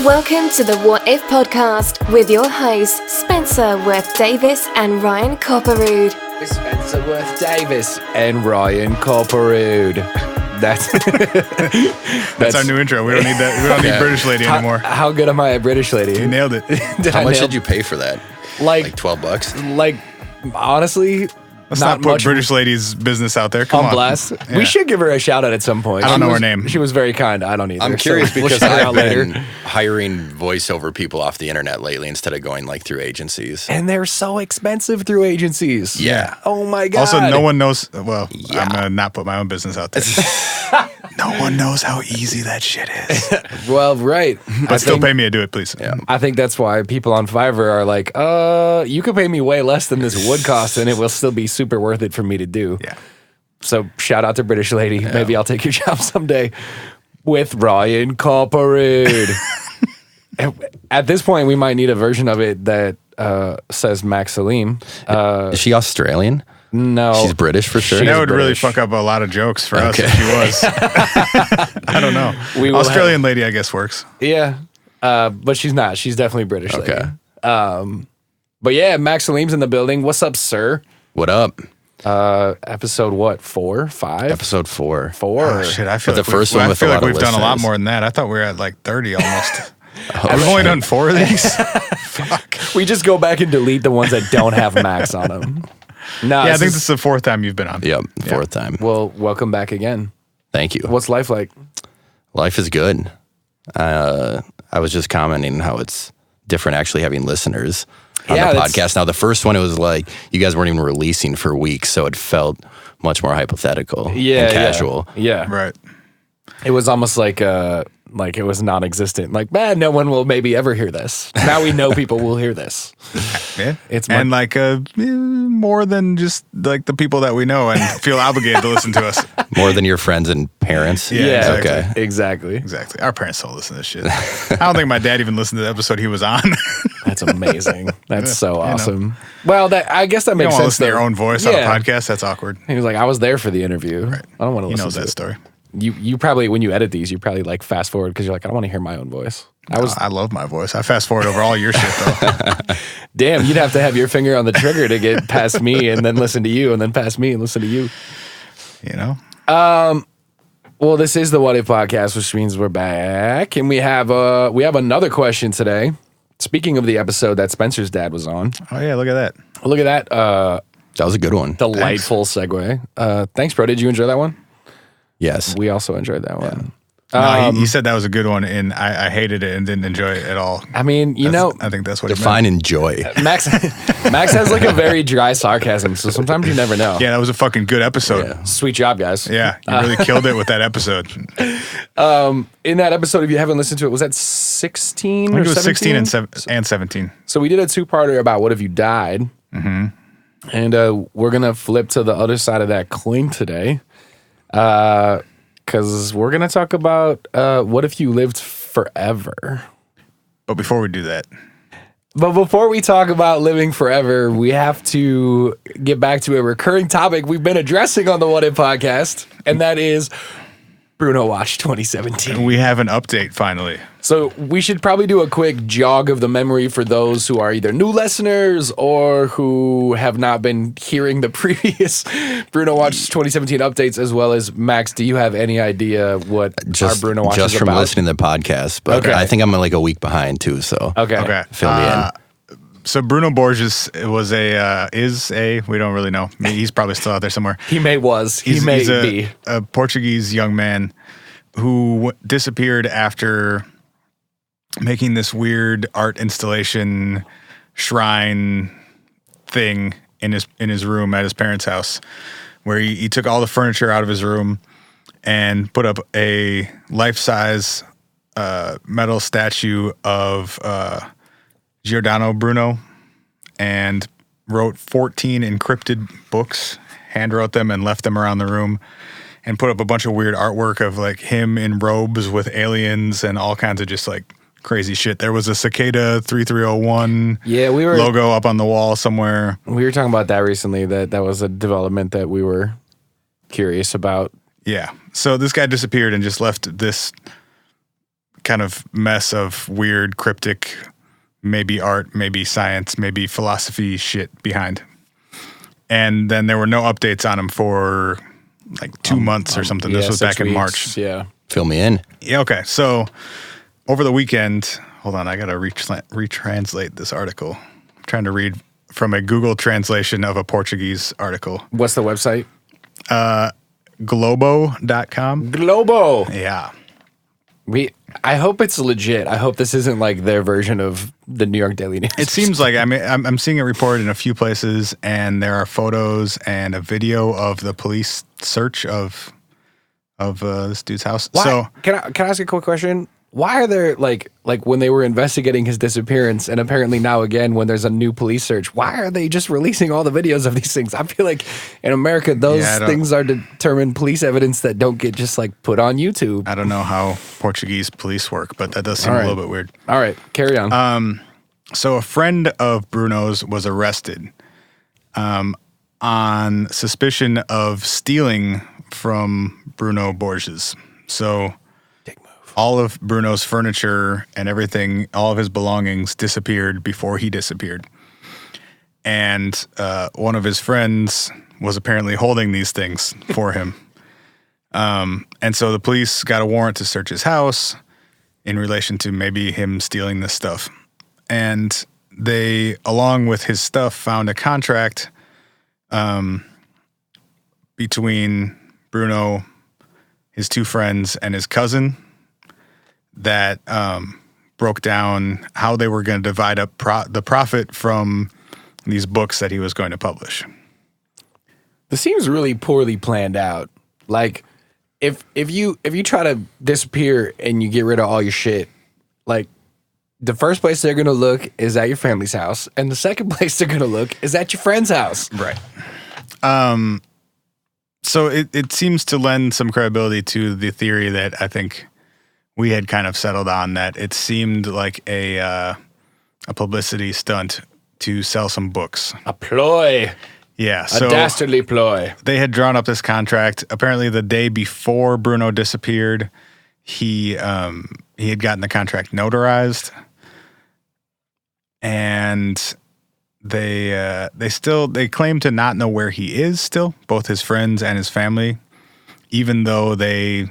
Welcome to the What If podcast with your hosts, Spencer Worth-Davis and Ryan Copperrood. Spencer Worth-Davis and Ryan Copperrood. That's our new intro. We don't need that. We don't need British lady anymore. How good am I at British lady? You nailed it. How much did you pay for that? Like $12? Like, honestly, Let's not put British lady's business out there. Come on. Blast. Yeah. We should give her a shout out at some point. I don't know her name. She was very kind. I don't either. I'm curious so because we'll shout her I've out later. been hiring voiceover people off the internet lately instead of going like through agencies. And they're so expensive through agencies. Yeah. Oh my God. Also, no one knows. Well, Yeah. I'm going to not put my own business out there. No one knows how easy that shit is. Well, right. But still pay me to do it, please. Yeah. I think that's why people on Fiverr are like, you could pay me way less than this would cost, and it will still be super worth it for me to do. Yeah. So shout out to British lady. Yeah. Maybe I'll take your job someday with Ryan Copperrood. At this point, we might need a version of it that says Max Salim. Is she Australian? No. She's British for sure. That would really British. fuck up a lot of jokes for us if she was. I don't know. Australian lady, I guess, works. Yeah. But she's not. She's definitely British lady. Okay. But yeah, Max Salim's in the building. What's up, sir? What up? Episode what? 4? 5? Episode 4. 4. Oh, shit. I feel But like the first one with a lot of we've done a lot listeners. more than that. I thought we were at like 30 almost. We've only done 4 of these. Fuck. We just go back and delete the ones that don't have Max on them. No, Yeah, I think this is the 4th time you've been on. Yep, 4th time. Well, welcome back again. Thank you. What's life like? Life is good. I was just commenting how it's different actually having listeners on the podcast. Now, the first one, it was like you guys weren't even releasing for weeks, so it felt much more hypothetical and casual. Yeah. Right. It was almost like it was non-existent. Like, man, no one will maybe ever hear this. Now we know people will hear this. Yeah. It's and like more than just like the people that we know and feel obligated to listen to us. More than your friends and parents? Yeah, Okay. Exactly. Exactly. Our parents don't listen to this shit. I don't think my dad even listened to the episode he was on. That's amazing. That's so awesome. Well, I guess that You makes don't want to sense. listen to your though. own voice on a podcast? That's awkward. He was like, I was there for the interview. Right. I don't want to He listen knows to that it. story. You probably, when you edit these, you probably like fast forward because you're like, I don't want to hear my own voice. I love my voice. I fast forward over all your shit though. Damn, you'd have to have your finger on the trigger to get past me and then listen to you and then past me and listen to you. You know? Well, this is the What If podcast, which means we're back, and we have another question today. Speaking of the episode that Spencer's dad was on, Oh yeah, look at that. look at that That was a good one. delightful segue. Thanks, bro. Did you enjoy that one? Yes. We also enjoed that one. No, he said that was a good one, and I hated it and didn't enjoy it at all. I mean, I think that's what he Define meant. enjoy. Max has like a very dry sarcasm, so sometimes you never know. Yeah, that was a fucking good episode. Yeah. Sweet job, guys. Yeah, you really killed it with that episode. In that episode, if you haven't listened to it, was that 16 I think or it was 17? 16 and 17. So we did a two-parter about what if you died. Mm-hmm. And we're going to flip to the other side of that coin today. Because we're going to talk about what if you lived forever. But before we do that, But before we talk about living forever, we have to get back to a recurring topic we've been addressing on the What If podcast, and that is Bruno Watch 2017. we have an update finally. So we should probably do a quick jog of the memory for those who are either new listeners or who have not been hearing the previous Bruno Watch 2017 updates, as well as Max. Do you have any idea what our Bruno Watch Just is from about? listening to the podcast, but Okay. I think I'm like a week behind too. So Okay. fill me in. So Bruno Borges was we don't really know. He's probably still out there somewhere. He may He's be. a Portuguese young man who disappeared after making this weird art installation shrine thing in his room at his parents' house, where he took all the furniture out of his room and put up a life-size metal statue of Giordano Bruno and wrote 14 encrypted books, hand wrote them and left them around the room, and put up a bunch of weird artwork of like him in robes with aliens and all kinds of just like crazy shit. There was a Cicada 3301 logo up on the wall somewhere. We were talking about that recently, that was a development that we were curious about. Yeah. So this guy disappeared and just left this kind of mess of weird, cryptic, maybe art, maybe science, maybe philosophy shit behind. And then there were no updates on him for like 2 months or something. This was back in March. Yeah. Fill me in. Yeah, okay. So over the weekend, hold on, I got to retranslate this article. I'm trying to read from a Google translation of a Portuguese article. What's the website? Globo.com. Globo. Yeah. I hope it's legit. I hope this isn't like their version of the New York Daily News. It seems like, I mean, I'm seeing it reported in a few places, and there are photos and a video of the police search of this dude's house. Why? So Can I ask a quick question? Why are there like when they were investigating his disappearance, and apparently now again when there's a new police search, why are they just releasing all the videos of these things? I feel like in America those things are determined police evidence that don't get just like put on YouTube. I don't know how Portuguese police work, but that does seem a little bit weird. All right, carry on. So a friend of Bruno's was arrested on suspicion of stealing from Bruno Borges. So all of Bruno's furniture and everything, all of his belongings disappeared before he disappeared. And one of his friends was apparently holding these things for him. And so the police got a warrant to search his house in relation to maybe him stealing this stuff. And they, along with his stuff, found a contract between Bruno, his two friends, and his cousin that broke down how they were going to divide up the profit from these books that he was going to publish. This seems really poorly planned out. Like, if you try to disappear and you get rid of all your shit, like, the first place they're going to look is at your family's house, and the second place they're going to look is at your friend's house. Right. So it seems to lend some credibility to the theory that I think we had kind of settled on, that it seemed like a publicity stunt to sell some books. A ploy. Yeah. A dastardly ploy. They had drawn up this contract. Apparently the day before Bruno disappeared, he had gotten the contract notarized. And they claim to not know where he is still, both his friends and his family, even though they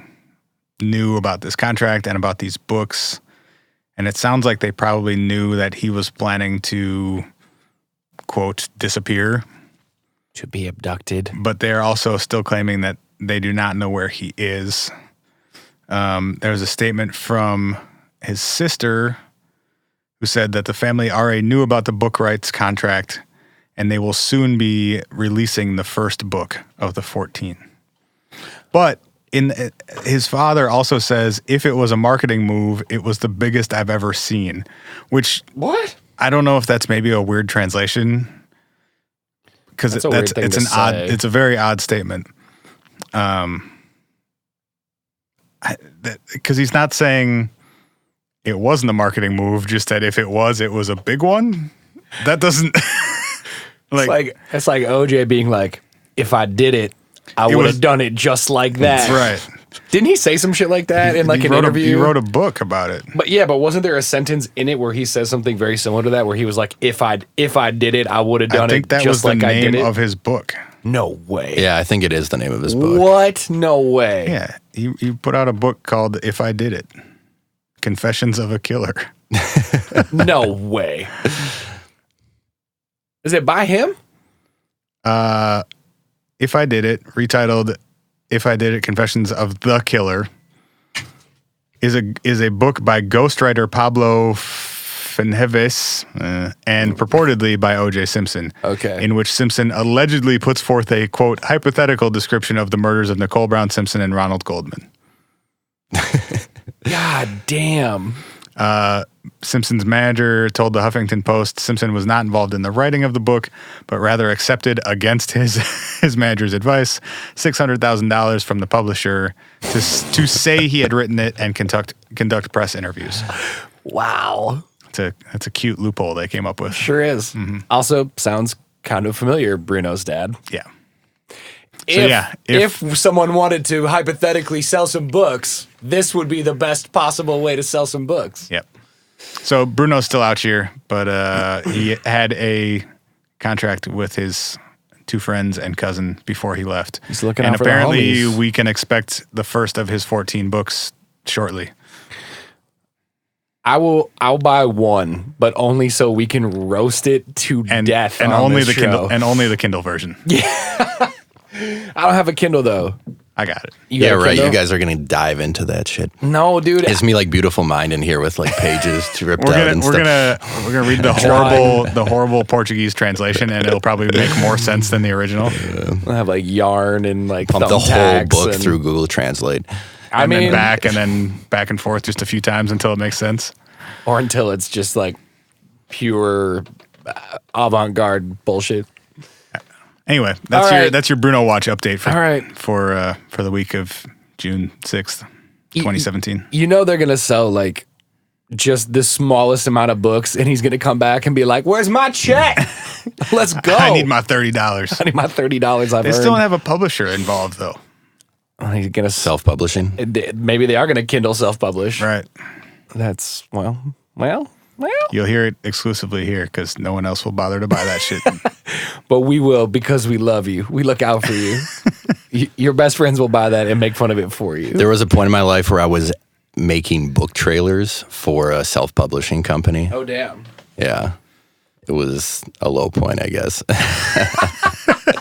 knew about this contract and about these books. And it sounds like they probably knew that he was planning to, quote, disappear. To be abducted. But they're also still claiming that they do not know where he is. There's a statement from his sister who said that the family already knew about the book rights contract, and they will soon be releasing the first book of the 14. But his father also says if it was a marketing move, it was the biggest I've ever seen. Which, what? I don't know if that's maybe a weird translation, because it's a very odd statement. Because he's not saying it wasn't a marketing move, just that if it was a big one. That doesn't it's like OJ being like, if I did it, I would have done it just like that. Right. Didn't he say some shit like that in like an interview? He wrote a book about it. But wasn't there a sentence in it where he says something very similar to that, where he was like, if I did it, I would have done it just like I did it? I think that was the name of his book. No way. Yeah, I think it is the name of his book. What? No way. Yeah. He put out a book called If I Did It. Confessions of a Killer. No way. Is it by him? If I Did It, retitled If I Did It, Confessions of the Killer, is a book by ghostwriter Pablo Fenheves and purportedly by O.J. Simpson. Okay. In which Simpson allegedly puts forth a, quote, hypothetical description of the murders of Nicole Brown Simpson and Ronald Goldman. God damn. Simpson's manager told the Huffington Post Simpson was not involved in the writing of the book, but rather accepted, against his manager's advice, $600,000 from the publisher to say he had written it and conduct press interviews. Wow. That's a cute loophole they came up with. Sure is. Mm-hmm. Also sounds kind of familiar, Bruno's dad. Yeah. if someone wanted to hypothetically sell some books, this would be the best possible way to sell some books. Yep. So Bruno's still out here, but he had a contract with his 2 friends and cousin before he left. He's looking and out for the apparently homies. we can expect the first of his 14 books shortly. I'll buy one, but only so we can roast it to death and on only this the show. Kindle and only the Kindle version. I don't have a Kindle though. I got it. You got Yeah, a right. Kindle? You guys are gonna dive into that shit. No, dude. It's me like Beautiful Mind in here with like pages ripped out and We're stuff. gonna read the horrible Portuguese translation, and it'll probably make more sense than the original. I have like yarn and like Pump the whole thumbtacks book and- through Google Translate. I mean, then back and forth just a few times until it makes sense. or until it's just like pure avant-garde bullshit. Anyway, All right. that's your Bruno Watch update for All right. for the week of June 6th, 2017. You know they're gonna sell like just the smallest amount of books, and he's gonna come back and be like, "Where's my check? Let's go. I need my $30. I need my $30 I've They earned." still don't have a publisher involved though. He's gonna Self-publishing. maybe they are gonna Kindle self-publish. Right. That's well. You'll hear it exclusively here because no one else will bother to buy that shit. But we will because we love you. We look out for you. Your best friends will buy that and make fun of it for you. There was a point in my life where I was making book trailers for a self-publishing company. Oh damn. Yeah. It was a low point, I guess.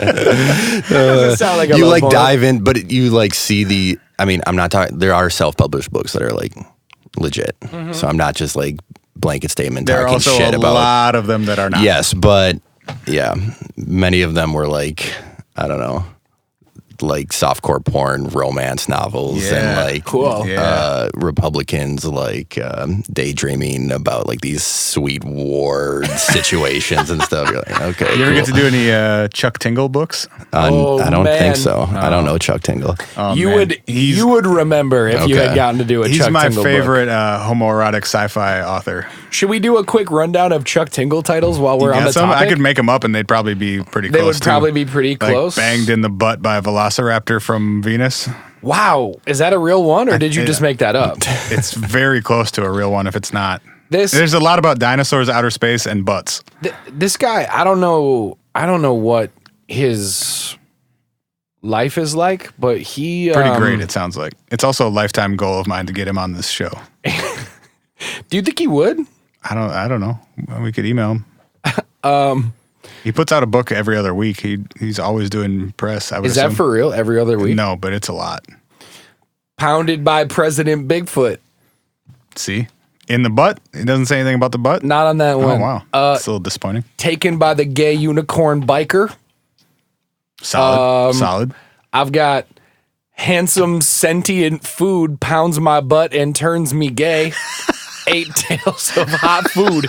Doesn't sound like a You low like point. dive in, but you like see the, I mean, I'm not talking, there are self-published books that are like legit. So I'm not just like blanket statement There are talking also shit a about. lot of them that are not. Yes, but yeah, many of them were like, I don't know, like softcore porn romance novels and Yeah. like Cool. Yeah. Republicans like daydreaming about like these sweet war situations and stuff. You're like, okay, You ever get to cool. do any Chuck Tingle books? Oh, I don't man. think so. I don't know Chuck Tingle. Oh, You man. you would remember if you had Okay. gotten to do a He's Chuck my Tingle book. favorite homoerotic sci-fi author. Should we do a quick rundown of Chuck Tingle titles while we're on Yeah, the some, topic? I could make them up and they'd probably be pretty They close. would probably too. be pretty Like close. Banged in the butt by a velociraptor from Venus. Wow, is that a real one, or did you just make that up? It's very close to a real one if it's not. This There's a lot about dinosaurs, outer space, and butts. this guy, I don't know what his life is like, but he Pretty great, it sounds like. It's also a lifetime goal of mine to get him on this show. Do you think he would? I don't know. We could email him. He puts out a book every other week. He's always doing press. I would Is that assume. for real? Every other week? No, but it's a lot. Pounded by President Bigfoot. See? In the butt? It doesn't say anything about the butt? Not on that Oh, one. wow. It's a little disappointing. Taken by the gay unicorn biker. Solid. Solid. I've got handsome sentient food pounds my butt and turns me gay. 8 tales of hot food.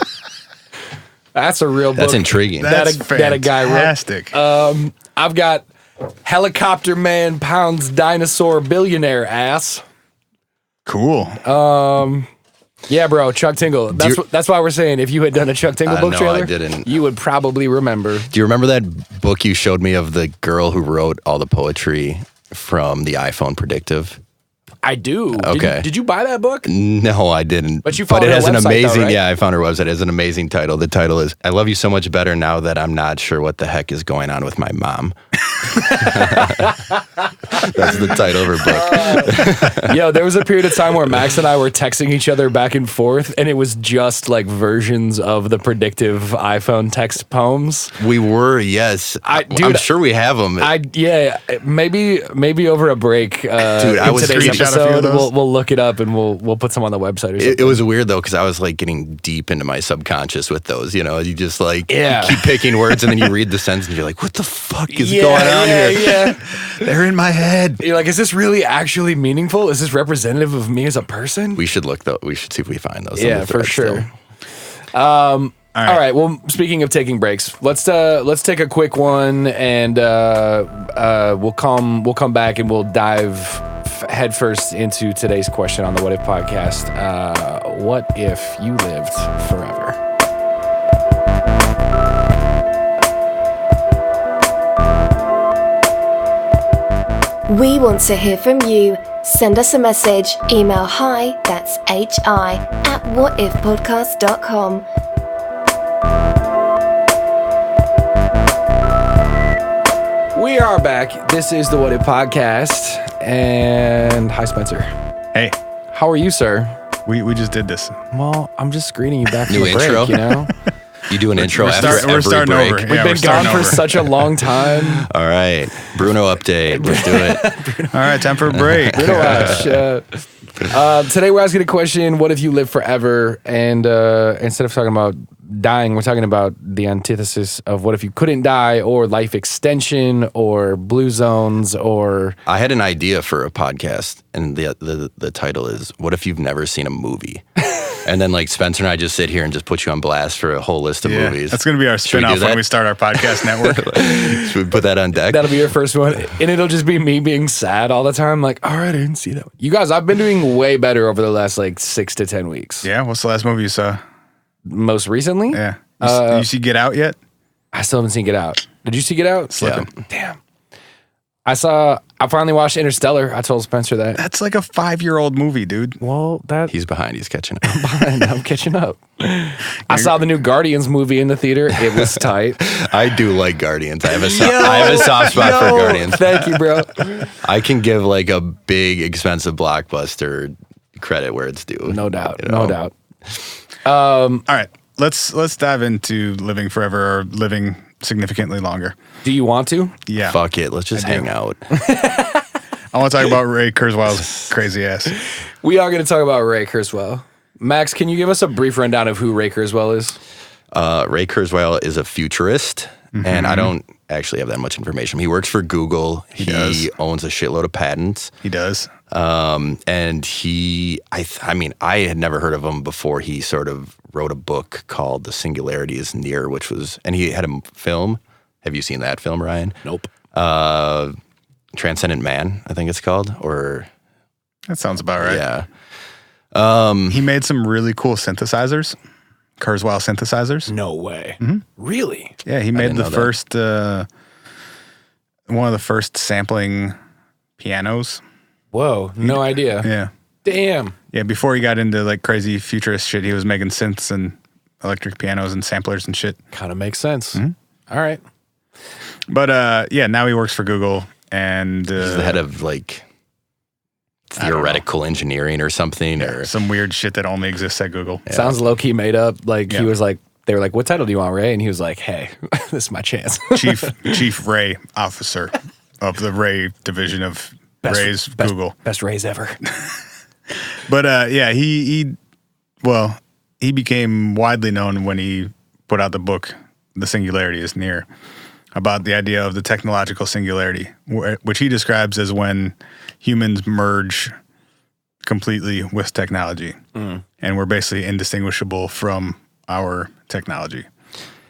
That's a real book. That's intriguing. That That's a guy wrote. fantastic. I've got helicopter man pounds dinosaur billionaire ass. Cool. Yeah, bro, Chuck Tingle. That's why we're saying if you had done a Chuck Tingle book no, trailer, I didn't. you would probably remember. Do you remember that book you showed me of the girl who wrote all the poetry from the iPhone Predictive? I do. Okay. Did you buy that book? No, I didn't. But you found it her has an website, though, amazing. right? Yeah, I found her website. It has an amazing title. The title is "I Love You So Much Better Now That I'm Not Sure What the Heck Is Going On with My Mom." That's the title of her book. Yo, there was a period of time where Max and I were texting each other back and forth, and it was just like versions of the predictive iPhone text poems. We were, yes. I'm Dude, sure we have them. Maybe over a break. Dude, I was today's screenshot a few of episode. those. We'll look it up and we'll put some on the website or something. It was weird though because I was like getting deep into my subconscious with those. You know, you just like keep picking words and then you read the sentence and you're like, "What the fuck is going on here?" Yeah. They're in my head. You're like, is this really actually meaningful? Is this representative of me as a person? We should look though. We should see if we find those. on Yeah, the for thread sure. still. All right. Well, speaking of taking breaks, let's take a quick one, and we'll come back and we'll dive headfirst into today's question on the What If podcast. What if you lived forever? We want to hear from you. Send us a message. Email hi, that's hi, at whatifpodcast.com. We are back. This is the What If Podcast. And hi, Spencer. Hey, How are you, sir? we just did this. Well, I'm just greeting you back from New the break, intro? you know? You do an intro we're after start- we're every starting break. over. We've Yeah, we're been starting gone for over. such a long time. All right. Bruno update. Let's do it. All right, time for a break. Bruno Watch. Today we're asking a question, what if you live forever? And instead of talking about dying, we're talking about the antithesis of what if you couldn't die, or life extension, or blue zones, or... I had an idea for a podcast, and the title is, What If You've Never Seen a Movie? And then like Spencer and I just sit here and just put you on blast for a whole list of Yeah, movies. that's going to be our Should we do spinoff when that? we start our podcast network. Should we put that on deck? That'll be your first one. And it'll just be me being sad all the time. Like, all right, I didn't see that one. You guys, I've been doing way better over the last like 6 to 10 weeks. Yeah, what's the last movie you saw? Most recently, Yeah. You see Get Out yet? I still haven't seen Get Out. Did you see Get Out? Slipping. Damn. I finally watched Interstellar. I told Spencer that. That's like a 5-year-old movie, dude. Well, He's behind. He's catching up. I'm catching up. I saw the new Guardians movie in the theater. It was tight. I do like Guardians. I have a soft spot for Guardians. Thank you, bro. I can give like a big, expensive blockbuster credit where it's due. No doubt. You know? No doubt. All right, let's dive into living forever or living significantly longer. Do you want to? Yeah. Fuck it. Let's just hang out. I want to talk about Ray Kurzweil's crazy ass. We are going to talk about Ray Kurzweil. Max, can you give us a brief rundown of who Ray Kurzweil is? Ray Kurzweil is a futurist, and I don't actually have that much information. He works for Google. He does. owns a shitload of patents. He does. And I mean, I had never heard of him before he sort of wrote a book called The Singularity is Near, and he had a film. Have you seen that film, Ryan? Nope. Transcendent Man, I think it's called, or That sounds about right. yeah. He made some really cool synthesizers, Kurzweil synthesizers. No way. Really? Yeah, he made didn't the know that. first, one of the first sampling pianos. Whoa. No idea. Yeah. Damn. Yeah, before he got into like crazy futurist shit, he was making synths and electric pianos and samplers and shit. Kind of makes sense. All right. But yeah, now he works for Google and He's the head of like theoretical engineering or something, or some weird shit that only exists at Google. Sounds low-key made up. Like, Yeah. he was like, they were like, what title do you want, Ray? And he was like, hey, this is my chance. Chief Ray officer of the Ray division of Ray's Google. Best Rays ever. But yeah, he became widely known when he put out the book The Singularity is Near, about the idea of the technological singularity, which he describes as when humans merge completely with technology, and we're basically indistinguishable from our technology.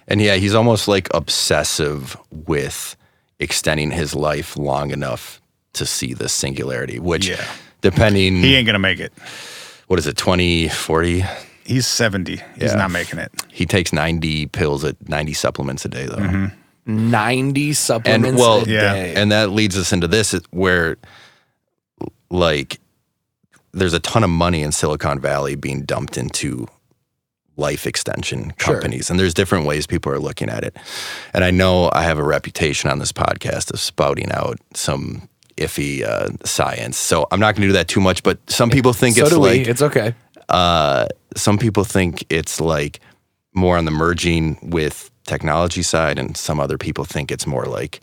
And yeah, he's almost like obsessive with extending his life long enough to see the singularity, which depending... He ain't going to make it. What is it, 20, 40? He's 70. He's Yeah. not making it. He takes 90 supplements a day, though. 90 And supplements well, a day. and that leads us into this, where like there's a ton of money in Silicon Valley being dumped into life extension companies, and there's different ways people are looking at it. And I know I have a reputation on this podcast of spouting out some iffy science, so I'm not going to do that too much. But some people think so it's do like we. It's okay. some people think it's like more on the merging with technology side, and some other people think it's more like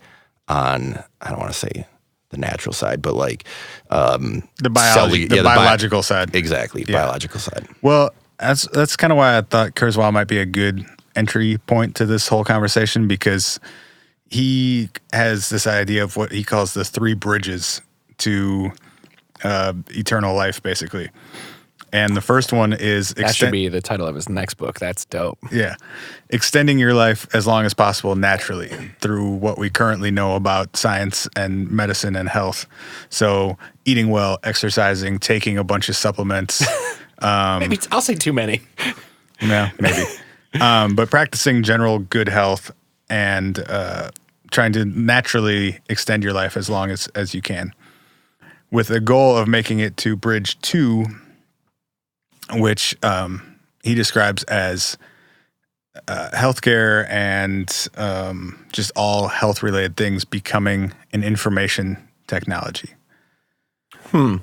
on, I don't want to say the natural side, but like The biological side. Exactly, biological side. Well, that's kind of why I thought Kurzweil might be a good entry point to this whole conversation, because he has this idea of what he calls the 3 bridges to eternal life, basically. And the first one is That should be the title of his next book. That's dope. Yeah. Extending your life as long as possible naturally through what we currently know about science and medicine and health. So eating well, exercising, taking a bunch of supplements. Maybe I'll say too many. Yeah, maybe. But practicing general good health and trying to naturally extend your life as long as you can. with a goal of making it to Bridge 2, which he describes as healthcare and just all health-related things becoming an information technology. And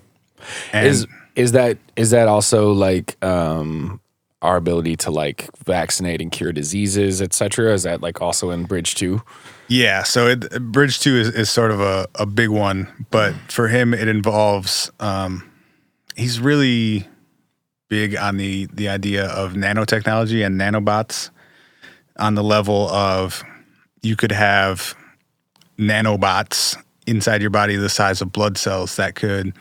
is that also like our ability to like vaccinate and cure diseases, etc.? Is that like also in Bridge 2? Yeah, so Bridge 2 is sort of a big one, but for him it involves, he's really big on the idea of nanotechnology and nanobots on the level of you could have nanobots inside your body the size of blood cells that could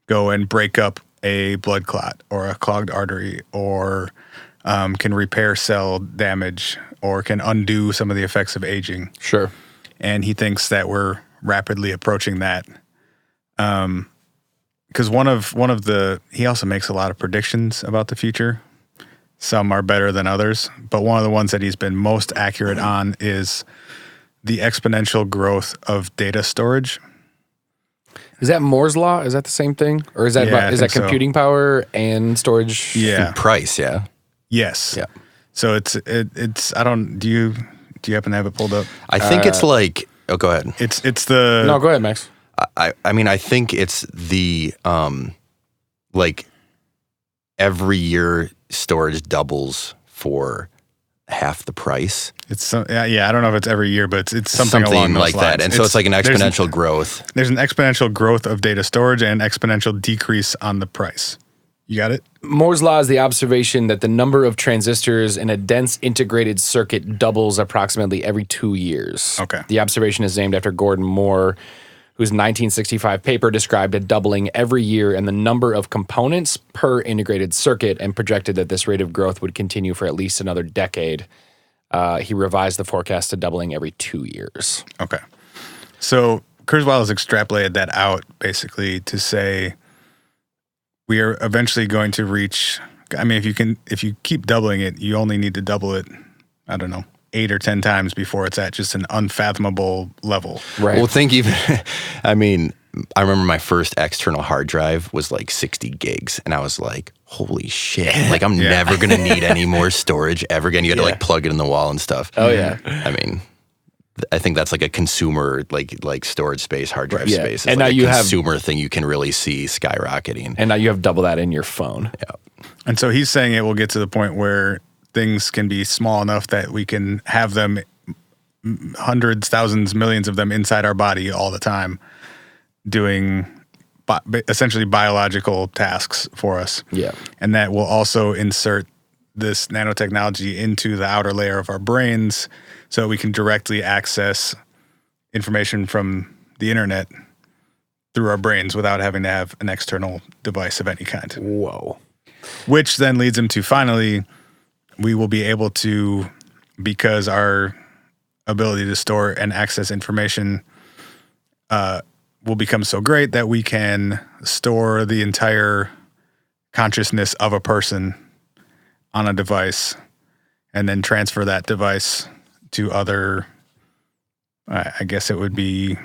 go and break up a blood clot or a clogged artery or can repair cell damage or can undo some of the effects of aging. Sure. And he thinks that we're rapidly approaching that. Because he also makes a lot of predictions about the future. Some are better than others, but one of the ones that he's been most accurate on is the exponential growth of data storage. Is that Moore's law? Is that the same thing, or is that computing power and storage? Yeah, and price. Yeah. Yes. Yeah. So it's I don't. Do you happen to have it pulled up? I think it's like. Oh, go ahead. It's the. No, go ahead, Max. I mean, I think it's the like every year storage doubles for half the price. It's I don't know if it's every year, but it's something along those like lines. that. And so it's like an exponential growth. There's an exponential growth of data storage and an exponential decrease on the price. You got it? Moore's law is the observation that the number of transistors in a dense integrated circuit doubles approximately every 2 years. Okay. The observation is named after Gordon Moore, whose 1965 paper described a doubling every year in the number of components per integrated circuit and projected that this rate of growth would continue for at least another decade. He revised the forecast to doubling every 2 years. Okay. So Kurzweil has extrapolated that out basically to say we are eventually going to reach, I mean, if you keep doubling it, you only need to double it, I don't know, 8 or 10 times before it's at just an unfathomable level. Right. Well, think even, I mean, I remember my first external hard drive was like 60 gigs. And I was like, holy shit. Like, I'm never going to need any more storage ever again. You had to like plug it in the wall and stuff. Oh, yeah. I mean, I think that's like a consumer, like storage space, hard drive space. It's and like now you consumer thing you can really see skyrocketing. And now you have double that in your phone. Yeah. And so he's saying it will get to the point where things can be small enough that we can have them hundreds, thousands, millions of them inside our body all the time doing essentially biological tasks for us. Yeah. And that will also insert this nanotechnology into the outer layer of our brains so we can directly access information from the internet through our brains without having to have an external device of any kind. Whoa. Which then leads him to finally, we will be able to, because our ability to store and access information will become so great that we can store the entire consciousness of a person on a device and then transfer that device to other, I guess it would be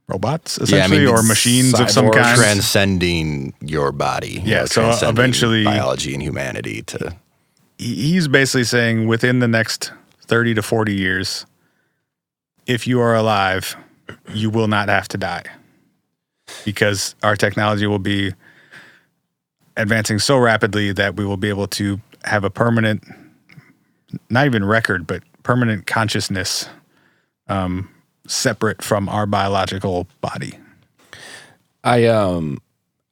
robots, essentially, or machines of some kind. Transcending your body. Yeah, so transcending eventually biology and humanity to... He's basically saying within the next 30 to 40 years, if you are alive, you will not have to die because our technology will be advancing so rapidly that we will be able to have a permanent, not even record, but permanent consciousness separate from our biological body. I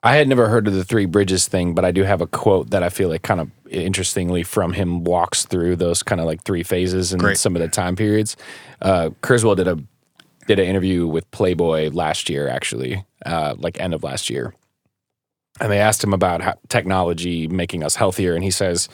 had never heard of the three bridges thing, but I do have a quote that I feel like kind of interestingly from him walks through those kind of like three phases and some of the time periods. Kurzweil did an interview with Playboy last year, actually, like end of last year. And they asked him about how technology making us healthier. And he says,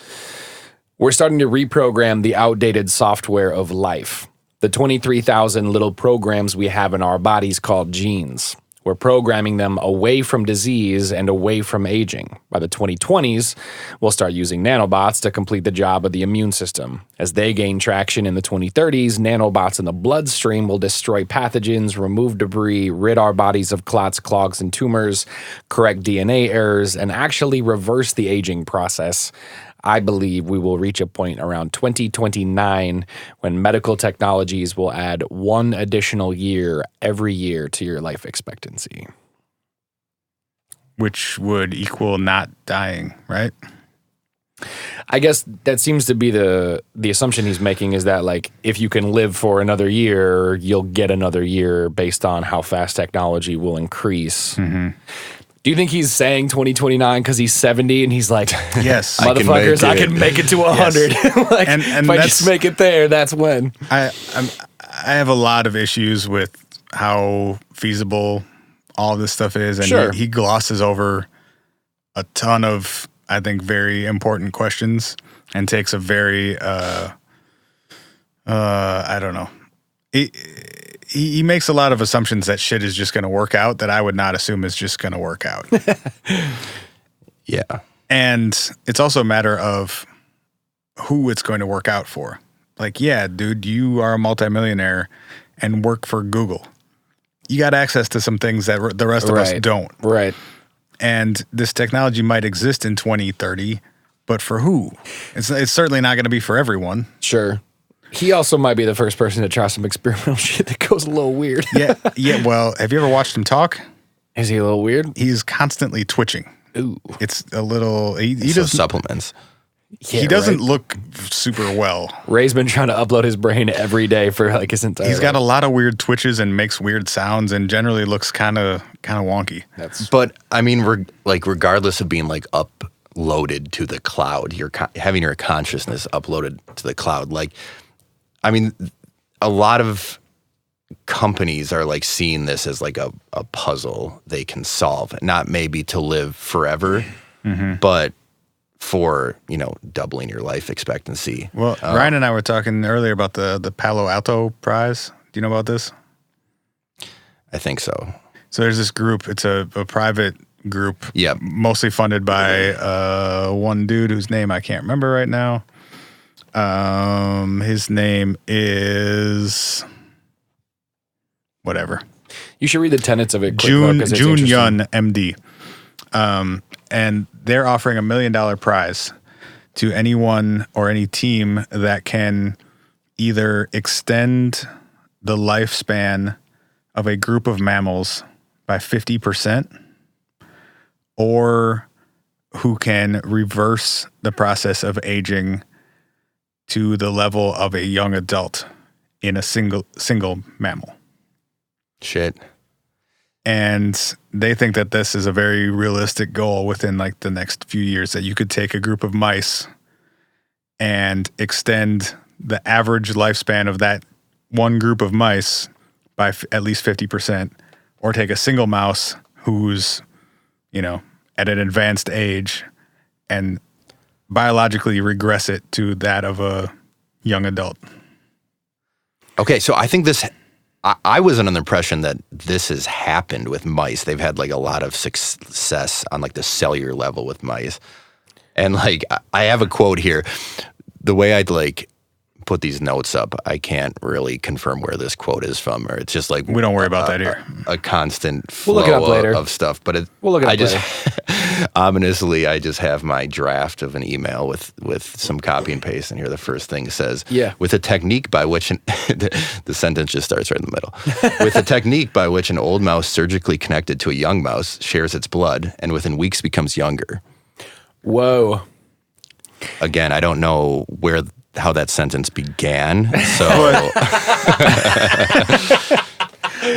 we're starting to reprogram the outdated software of life. The 23,000 little programs we have in our bodies called genes. We're programming them away from disease and away from aging. By the 2020s, we'll start using nanobots to complete the job of the immune system. As they gain traction in the 2030s, nanobots in the bloodstream will destroy pathogens, remove debris, rid our bodies of clots, clogs, and tumors, correct DNA errors, and actually reverse the aging process. I believe we will reach a point around 2029 when medical technologies will add 1 additional year every year to your life expectancy. Which would equal not dying, right? I guess that seems to be the assumption he's making, is that like if you can live for another year, you'll get another year based on how fast technology will increase. Mm-hmm. Do you think he's saying 2029 because he's 70 and he's like, yes, motherfuckers, I can make it to 100. Yes. Like, and if I just make it there, that's when. I have a lot of issues with how feasible all this stuff is. And sure. he glosses over a ton of, I think, very important questions and takes a very, I don't know. He makes a lot of assumptions that shit is just going to work out that I would not assume is just going to work out. Yeah. And it's also a matter of who it's going to work out for. Like, yeah, dude, you are a multimillionaire and work for Google. You got access to some things that the rest of us don't. Right. And this technology might exist in 2030, but for who? It's certainly not going to be for everyone. Sure. He also might be the first person to try some experimental shit that goes a little weird. Yeah. Well, have you ever watched him talk? Is he a little weird? He's constantly twitching. Ooh. It's a little... He does supplements. Yeah, he doesn't look super well. Ray's been trying to upload his brain every day for like his entire He's got a lot of weird twitches and makes weird sounds and generally looks kind of wonky. But, I mean, regardless of being like uploaded to the cloud, you're having your consciousness uploaded to the cloud. Like... I mean, a lot of companies are like seeing this as like a puzzle they can solve, not maybe to live forever, but for, doubling your life expectancy. Well, Ryan and I were talking earlier about the Palo Alto prize. Do you know about this? I think so. So there's this group. It's a private group, mostly funded by one dude whose name I can't remember right now. His name is whatever. You should read the tenets of it. Jun Yun, MD. And they're offering $1 million prize to anyone or any team that can either extend the lifespan of a group of mammals by 50%, or who can reverse the process of aging to the level of a young adult in a single mammal. Shit. And they think that this is a very realistic goal within like the next few years, that you could take a group of mice and extend the average lifespan of that one group of mice by at least 50%, or take a single mouse who's, at an advanced age and biologically regress it to that of a young adult. Okay, so I think I was under the impression that this has happened with mice. They've had like a lot of success on like the cellular level with mice. And like, I have a quote here. The way I'd like put these notes up, I can't really confirm where this quote is from, or it's just like... We don't worry about that here. A constant flow we'll look it up later. Of stuff. But we'll look it up later. Ominously, I just have my draft of an email with some copy and paste, and here the first thing says, with a technique by which... the sentence just starts right in the middle. With a technique by which an old mouse surgically connected to a young mouse shares its blood, and within weeks becomes younger. Whoa. Again, I don't know how that sentence began, so...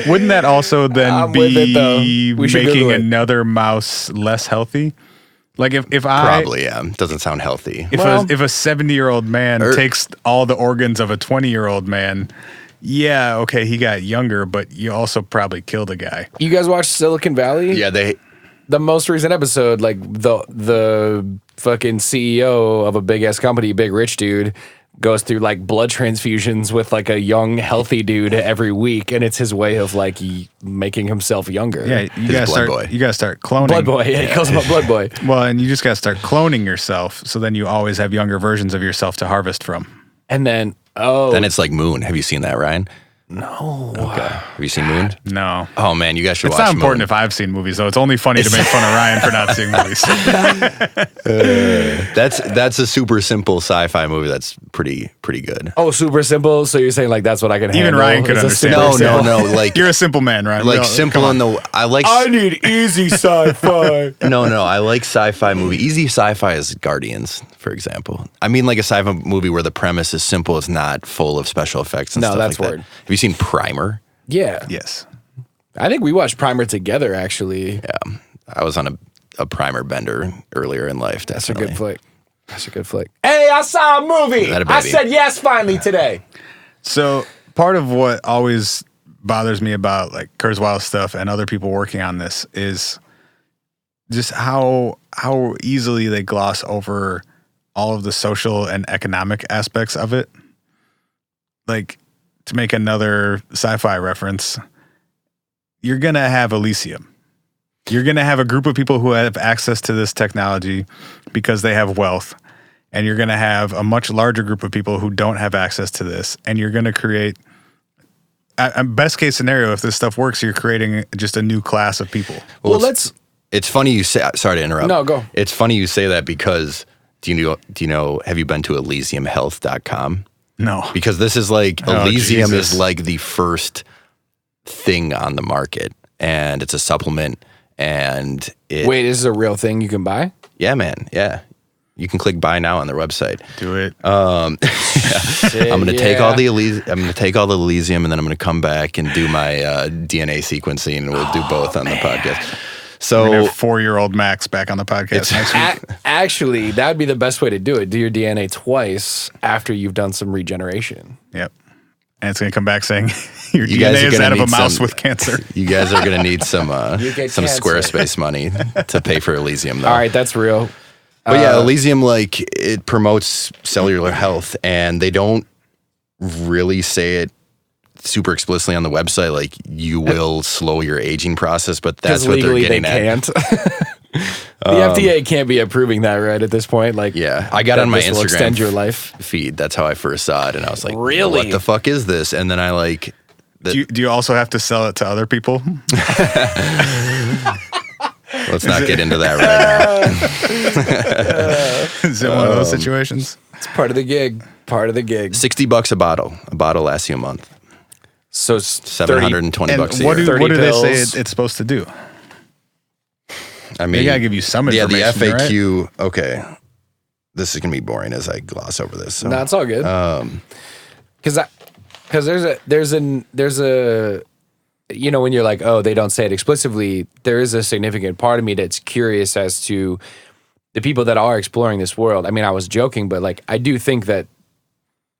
Wouldn't that also then be making another mouse less healthy? Like if Probably, yeah. Doesn't sound healthy. If a 70-year-old man takes all the organs of a 20-year-old man, okay, he got younger, but you also probably killed a guy. You guys watch Silicon Valley? Yeah, the most recent episode, like the fucking CEO of a big ass company, big rich dude, goes through like blood transfusions with like a young healthy dude every week, and it's his way of like making himself younger. Yeah, you gotta start cloning. Blood boy, yeah, he calls him a blood boy. Well, and you just gotta start cloning yourself, so then you always have younger versions of yourself to harvest from. And then then it's like Moon. Have you seen that, Ryan? No. Okay. Have you seen Moon? No. Oh man, you guys should watch It's not important Moon. if I've seen movies, though. It's only funny to make fun of Ryan for not seeing movies. That's a super simple sci-fi movie that's pretty good. Oh, super simple. So you're saying like that's what I can handle? Even Ryan could It's a understand. super No, simple- like You're a simple man, Ryan. like No, simple come in on. the I like I need easy sci-fi. No, I like sci-fi movie. Easy sci-fi is Guardians, for example. I mean like a sci-fi movie where the premise is simple, it's not full of special effects and No, stuff that's like word. that. Have you seen Primer? Yeah. Yes. I think we watched Primer together, actually. Yeah. I was on a Primer bender earlier in life. That's a Definitely. good flick. That's a good flick. Hey, I saw a movie. That a I baby. said yes finally today. So part of what always bothers me about like Kurzweil stuff and other people working on this is just how easily they gloss over all of the social and economic aspects of it. Like, to make another sci-fi reference, you're going to have Elysium. You're going to have a group of people who have access to this technology because they have wealth. And you're going to have a much larger group of people who don't have access to this. And you're going to create, a best case scenario, if this stuff works, you're creating just a new class of people. Well, let's. It's funny you say. Sorry to interrupt. No, go. It's funny you say that because do you know? Have you been to ElysiumHealth.com? No. Because this is like Oh, Elysium Jesus. is like the first thing on the market, and it's a supplement. And it, Wait, is this a real thing you can buy? yeah, man, yeah. You can click buy now on their website. Do it. I'm gonna take all the Elysium, and then I'm gonna come back and do my DNA sequencing, and we'll do both on the podcast. We're going to So have 4-year-old Max back on the podcast next week. Actually, that would be the best way to do it. Do your DNA twice after you've done some regeneration. Yep. And it's going to come back saying your You guys DNA are is gonna that of a need mouse some- with cancer. you guys are gonna need some You get cancer. Squarespace money to pay for Elysium, though. All right, that's real. But yeah, Elysium, like, it promotes cellular health, and they don't really say it super explicitly on the website. Like, you will slow your aging process, but that's Because what they're legally they getting at. can't. The FDA can't be approving that, right? At this point, like, Yeah, I got that on my this will Instagram extend your life. feed. That's how I first saw it, and I was like, Really? what the fuck is this? And then I like, Do you also have to sell it to other people? let's not get into that right now. Is it one of those situations? It's part of the gig. Part of the gig. $60 a bottle. A bottle lasts you a month. So it's 720 And bucks a what year. do, 30 what do they say pills. it's supposed to do? I mean, They got to give you some yeah, the information. right? FAQ. Okay, this is gonna be boring as I gloss over this. So. No, it's all good. Because there's a you know, when you're like, oh, they don't say it explicitly, there is a significant part of me that's curious as to the people that are exploring this world. I mean, I was joking, but like, I do think that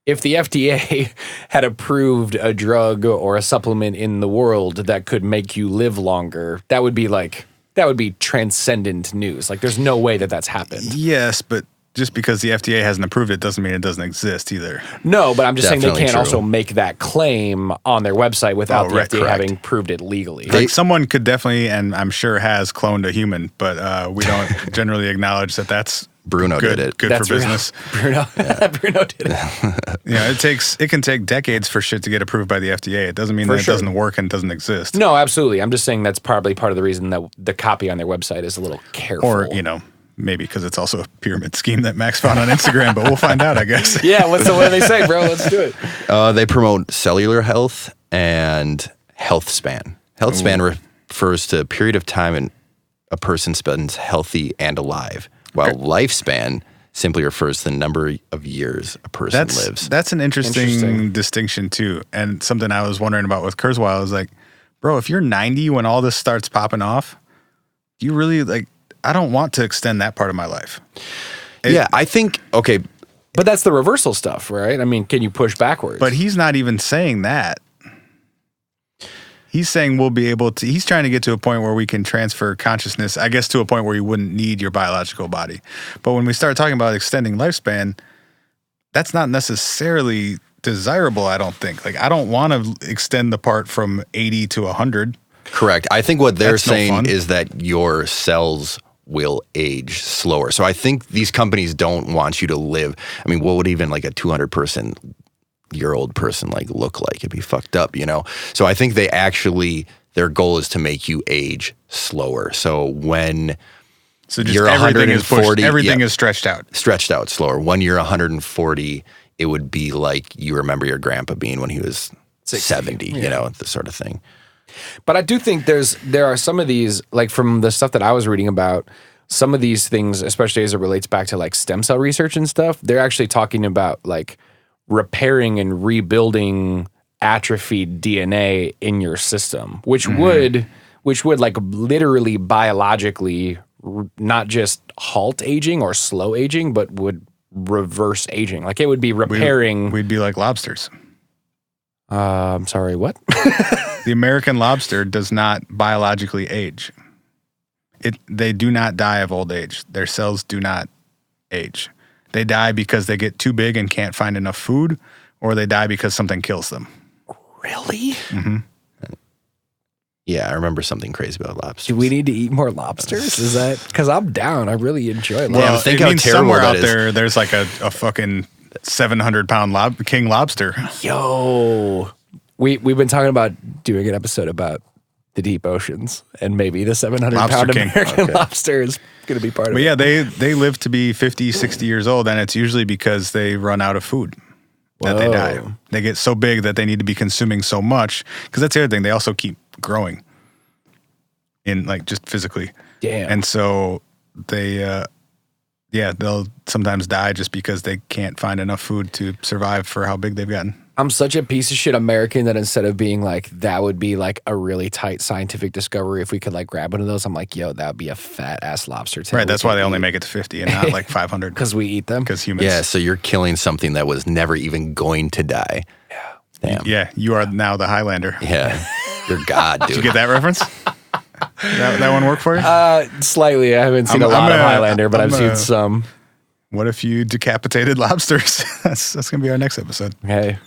if the FDA had approved a drug or a supplement in the world that could make you live longer, that would be transcendent news. Like, there's no way that that's happened. Yes, but just because the FDA hasn't approved it doesn't mean it doesn't exist either. No, but I'm just saying they Definitely can't true. also make that claim on their website without Oh, the right, FDA correct. having proved it legally. Like someone could definitely, and I'm sure has cloned a human, but we don't generally acknowledge that that's Bruno good, did it. good That's for business. Bruno did it. Yeah, it can take decades for shit to get approved by the FDA. It doesn't mean For that sure. it doesn't work and doesn't exist. No, absolutely. I'm just saying that's probably part of the reason that the copy on their website is a little careful. Or, maybe because it's also a pyramid scheme that Max found on Instagram, but we'll find out, I guess. Yeah, what do they say, bro? Let's do it. They promote cellular health and health span. Health span refers to a period of time and a person spends healthy and alive, while lifespan simply refers to the number of years a person lives. That's an interesting distinction, too. And something I was wondering about with Kurzweil is like, bro, if you're 90 when all this starts popping off, you really, like, I don't want to extend that part of my life. Yeah, I think, okay, But that's the reversal stuff, right? I mean, can you push backwards? But he's not even saying that. He's saying we'll be able to, he's trying to get to a point where we can transfer consciousness, I guess to a point where you wouldn't need your biological body. But when we start talking about extending lifespan, that's not necessarily desirable, I don't think. Like, I don't want to extend the part from 80 to 100. Correct. I think what they're That's no saying fun. is that your cells will age slower. So I think these companies don't want you to live. I mean, what would even like a 200-year-old person like look like? It'd be fucked up, you know? So I think they actually, their goal is to make you age slower. So when Just you're everything is 140, pushed, everything is stretched out. Stretched out slower. When you're 140, it would be like you remember your grandpa being when he was 70, you know, the sort of thing. But I do think there are some of these, like from the stuff that I was reading about, some of these things, especially as it relates back to like stem cell research and stuff, they're actually talking about like repairing and rebuilding atrophied DNA in your system, which would like literally biologically not just halt aging or slow aging, but would reverse aging. Like it would be repairing. We'd be like lobsters. I'm sorry, what? The American lobster does not biologically age. They do not die of old age. Their cells do not age. They die because they get too big and can't find enough food, or they die because something kills them. Really? Mm-hmm. Yeah, I remember something crazy about lobsters. Do we need to eat more lobsters? Is that because I'm down? I really enjoy lobsters. Well, think it how means terrible somewhere that out is. there, there's like a fucking 700-pound king lobster. Yo, we've been talking about doing an episode about the deep oceans, and maybe the 700-pound Lobster king. American lobster is going to be part of But it. yeah, they live to be 50, 60 years old, and it's usually because they run out of food that they die. Whoa. They get so big that they need to be consuming so much, because that's the other thing. They also keep growing in like just physically. Damn. And so they, they'll sometimes die just because they can't find enough food to survive for how big they've gotten. I'm such a piece of shit American that instead of being like, that would be like a really tight scientific discovery if we could like grab one of those, I'm like, yo, that would be a fat ass lobster tail. Right, that's why they only make it to 50 and not like 500. Because we eat them. Because humans. Yeah, so you're killing something that was never even going to die. Yeah. Damn. Yeah, you are now the Highlander. Yeah. You're God, dude. Did you get that reference? that one work for you? Slightly. I haven't seen a lot of Highlander, but I've seen some. What if you decapitated lobsters? that's going to be our next episode. Hey.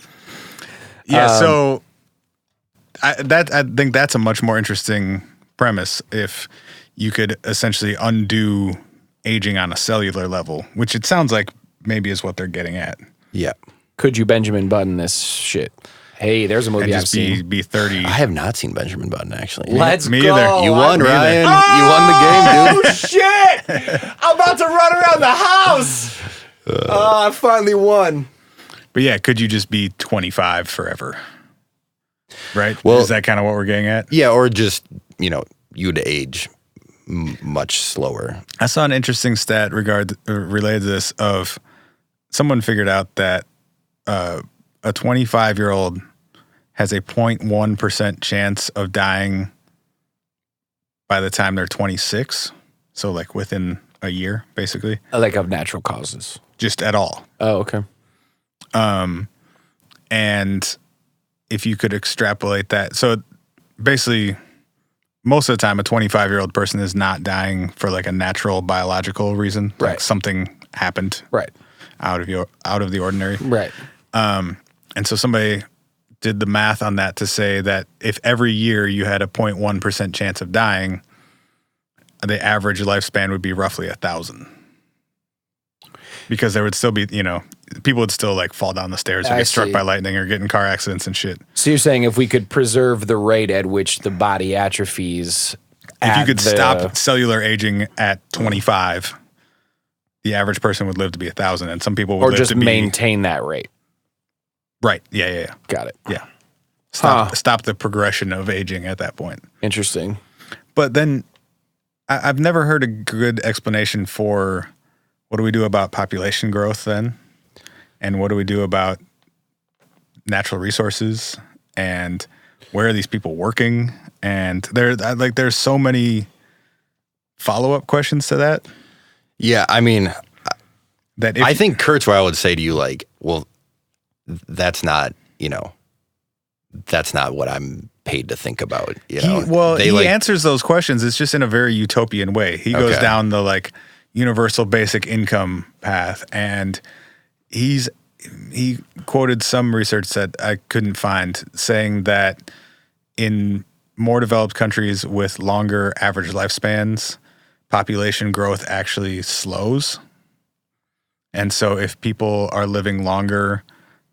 Yeah, so I think that's a much more interesting premise if you could essentially undo aging on a cellular level, which it sounds like maybe is what they're getting at. Yeah. Could you Benjamin Button this shit? Hey, there's a movie And I've just seen. be 30. I have not seen Benjamin Button, actually. Let's Me go. either. You won, Me either. Ryan. You won the game, dude. Oh, shit! I'm about to run around the house. I finally won. But yeah, could you just be 25 forever? Right? Well- Is that kind of what we're getting at? Yeah, or just, you'd age much slower. I saw an interesting stat related to this of someone figured out that a 25-year-old has a 0.1% chance of dying by the time they're 26. So like within a year, basically. Like of natural causes. Just at all. Oh, okay. And if you could extrapolate that. So basically, most of the time, a 25-year-old person is not dying for like a natural biological reason. Right. Like something happened Right. out of the ordinary. Right. And so somebody did the math on that to say that if every year you had a 0.1% chance of dying, the average lifespan would be roughly 1,000. Because there would still be, people would still like fall down the stairs or I get struck see. by lightning or get in car accidents and shit. So you're saying if we could preserve the rate at which the body atrophies, If you could stop cellular aging at 25, the average person would live to be 1,000, and some people would or live just to be maintain that rate. right. Yeah. Got it. Stop the progression of aging at that point. Interesting. But then I've never heard a good explanation for what do we do about population growth then, and what do we do about natural resources, and where are these people working? And there's so many follow-up questions to that. Yeah, I mean, That I think Kurzweil would say to you, like, well, that's not, that's not what I'm paid to think about. You know? He answers those questions. It's just in a very utopian way. He goes Okay. down the like universal basic income path, and he's he quoted some research that I couldn't find saying that in more developed countries with longer average lifespans, population growth actually slows. And so if people are living longer,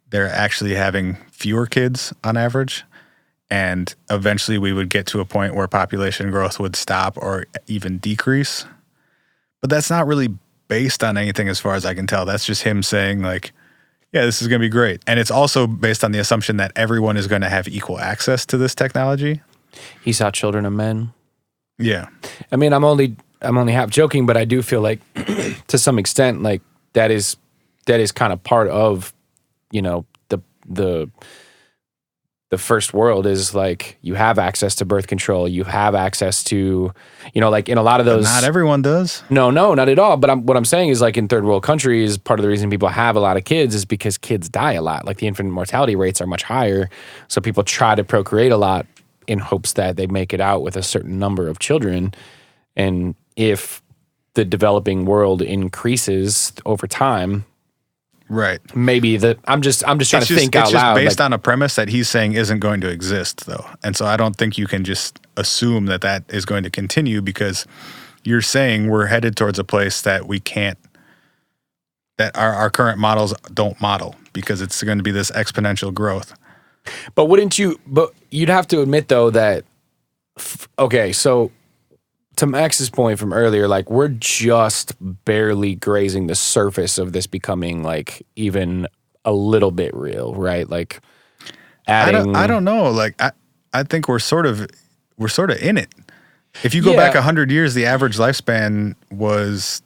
they're actually having fewer kids on average. And eventually we would get to a point where population growth would stop or even decrease. But that's not really based on anything as far as I can tell. That's just him saying like, yeah, this is going to be great. And it's also based on the assumption that everyone is going to have equal access to this technology. He saw children of men. Yeah. I mean, I'm only half joking, but I do feel like to some extent, like that is kind of part of, you know, the first world is like you have access to birth control. You have access to, you know, like in a lot of those. But not everyone does. No, not at all. But what I'm saying is like in third world countries, part of the reason people have a lot of kids is because kids die a lot. Like the infant mortality rates are much higher. So people try to procreate a lot in hopes that they make it out with a certain number of children. And if the developing world increases over time, right? Maybe I'm just trying to think out loud. It's just based on a premise that he's saying isn't going to exist, though, and so I don't think you can just assume that that is going to continue because you're saying we're headed towards a place that we can't, that our current models don't model because it's going to be this exponential growth. But you'd have to admit though that okay, so to Max's point from earlier, like we're just barely grazing the surface of this becoming like even a little bit real, right? Like adding. I don't know. Like I think we're sort of in it. If you go back 100 years, the average lifespan was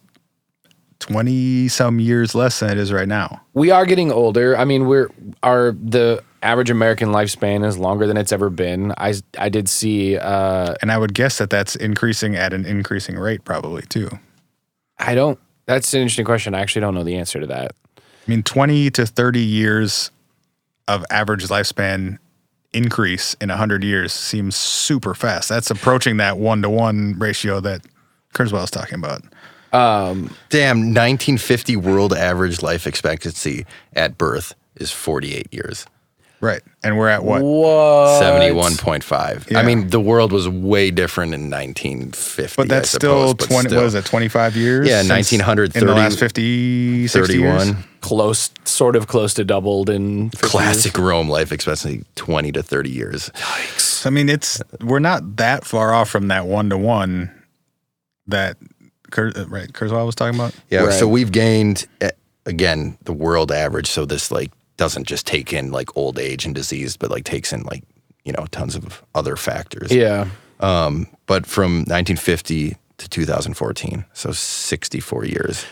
20 some years less than it is right now. We are getting older. I mean, the average American lifespan is longer than it's ever been. I did see, and I would guess that that's increasing at an increasing rate, probably too. That's an interesting question. I actually don't know the answer to that. I mean, 20 to 30 years of average lifespan increase in 100 years seems super fast. That's approaching that 1-to-1 ratio that Kurzweil is talking about. Damn, 1950 world average life expectancy at birth is 48 years. Right. And we're at what? 71.5. Yeah. I mean, the world was way different in 1950. But that's still 20, what is it, 25 years? Yeah, 1930. In the last 50, 60 years? 31. Sort of close to doubled in 50 Classic years. Rome life expectancy, 20 to 30 years. Yikes. I mean, we're not that far off from that 1-to-1 that Kurzweil was talking about. Yeah, right. So we've gained, again, the world average. So this like doesn't just take in like old age and disease, but like takes in like, you know, tons of other factors. Yeah. But from 1950 to 2014, so 64 years,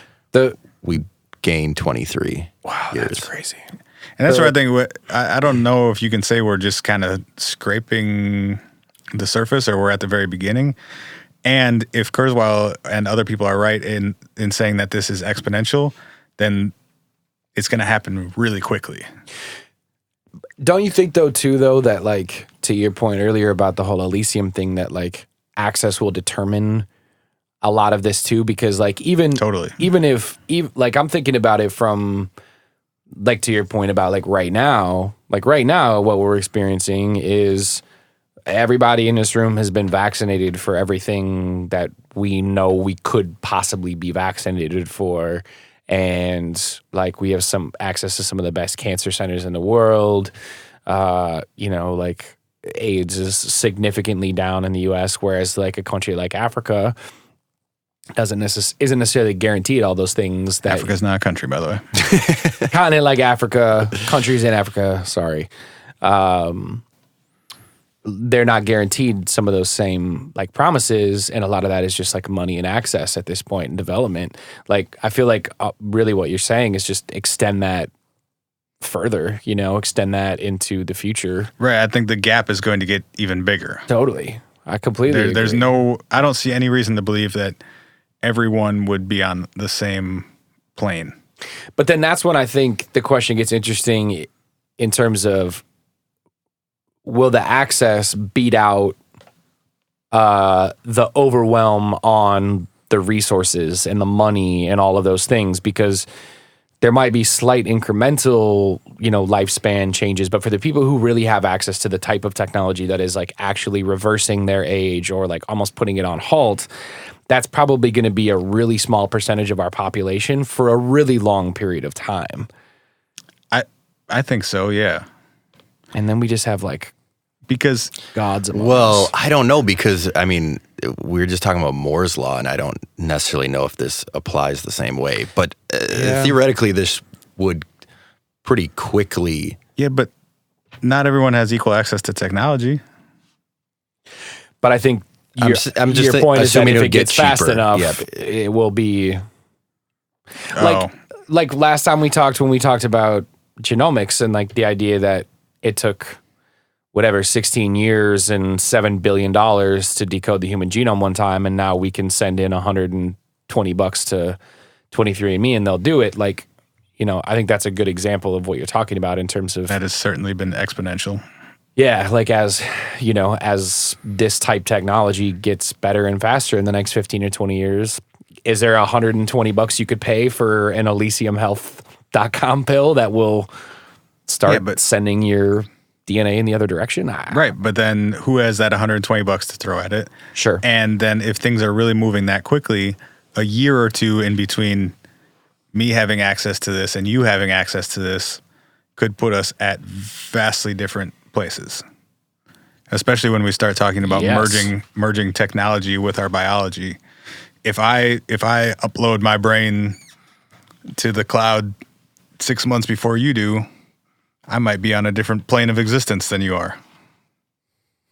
we gained 23 Wow, years. that's crazy. And that's where I think, I don't know if you can say we're just kind of scraping the surface or we're at the very beginning. And if Kurzweil and other people are right in saying that this is exponential, then it's going to happen really quickly. Don't you think though, that like, to your point earlier about the whole Elysium thing, that like access will determine a lot of this too? Because like even if like I'm thinking about it from like to your point about like right now what we're experiencing is everybody in this room has been vaccinated for everything that we know we could possibly be vaccinated for. And like we have some access to some of the best cancer centers in the world. You know, like AIDS is significantly down in the US, whereas like a country like Africa isn't necessarily guaranteed all those things. That Africa's not a country, by the way. Continent like Africa, countries in Africa, sorry. They're not guaranteed some of those same like promises, and a lot of that is just like money and access at this point in development. Like I feel like really what you're saying is just extend that further, you know, extend that into the future. Right. I think the gap is going to get even bigger. Totally. I completely agree. I don't see any reason to believe that everyone would be on the same plane. But then that's when I think the question gets interesting in terms of, will the access beat out the overwhelm on the resources and the money and all of those things? Because there might be slight incremental, lifespan changes, but for the people who really have access to the type of technology that is like actually reversing their age or like almost putting it on halt, that's probably going to be a really small percentage of our population for a really long period of time. I think so, yeah. And then we just have like because gods among Well, us. I don't know because, we were just talking about Moore's Law, and I don't necessarily know if this applies the same way. But theoretically, this would pretty quickly... Yeah, but not everyone has equal access to technology. But I think your point is that if it gets fast enough, it will be... Like last time we talked, when we talked about genomics and like the idea that it took... 16 years and $7 billion to decode the human genome one time, and now we can send in $120 to 23andMe and they'll do it. Like, I think that's a good example of what you're talking about in terms of... That has certainly been exponential. Yeah, like as this type technology gets better and faster in the next 15 or 20 years, is there $120 you could pay for an ElysiumHealth.com pill that will start sending your DNA in the other direction? Right, but then who has that $120 to throw at it? Sure. And then if things are really moving that quickly, a year or two in between me having access to this and you having access to this could put us at vastly different places. Especially when we start talking about merging technology with our biology. If I upload my brain to the cloud 6 months before you do, I might be on a different plane of existence than you are.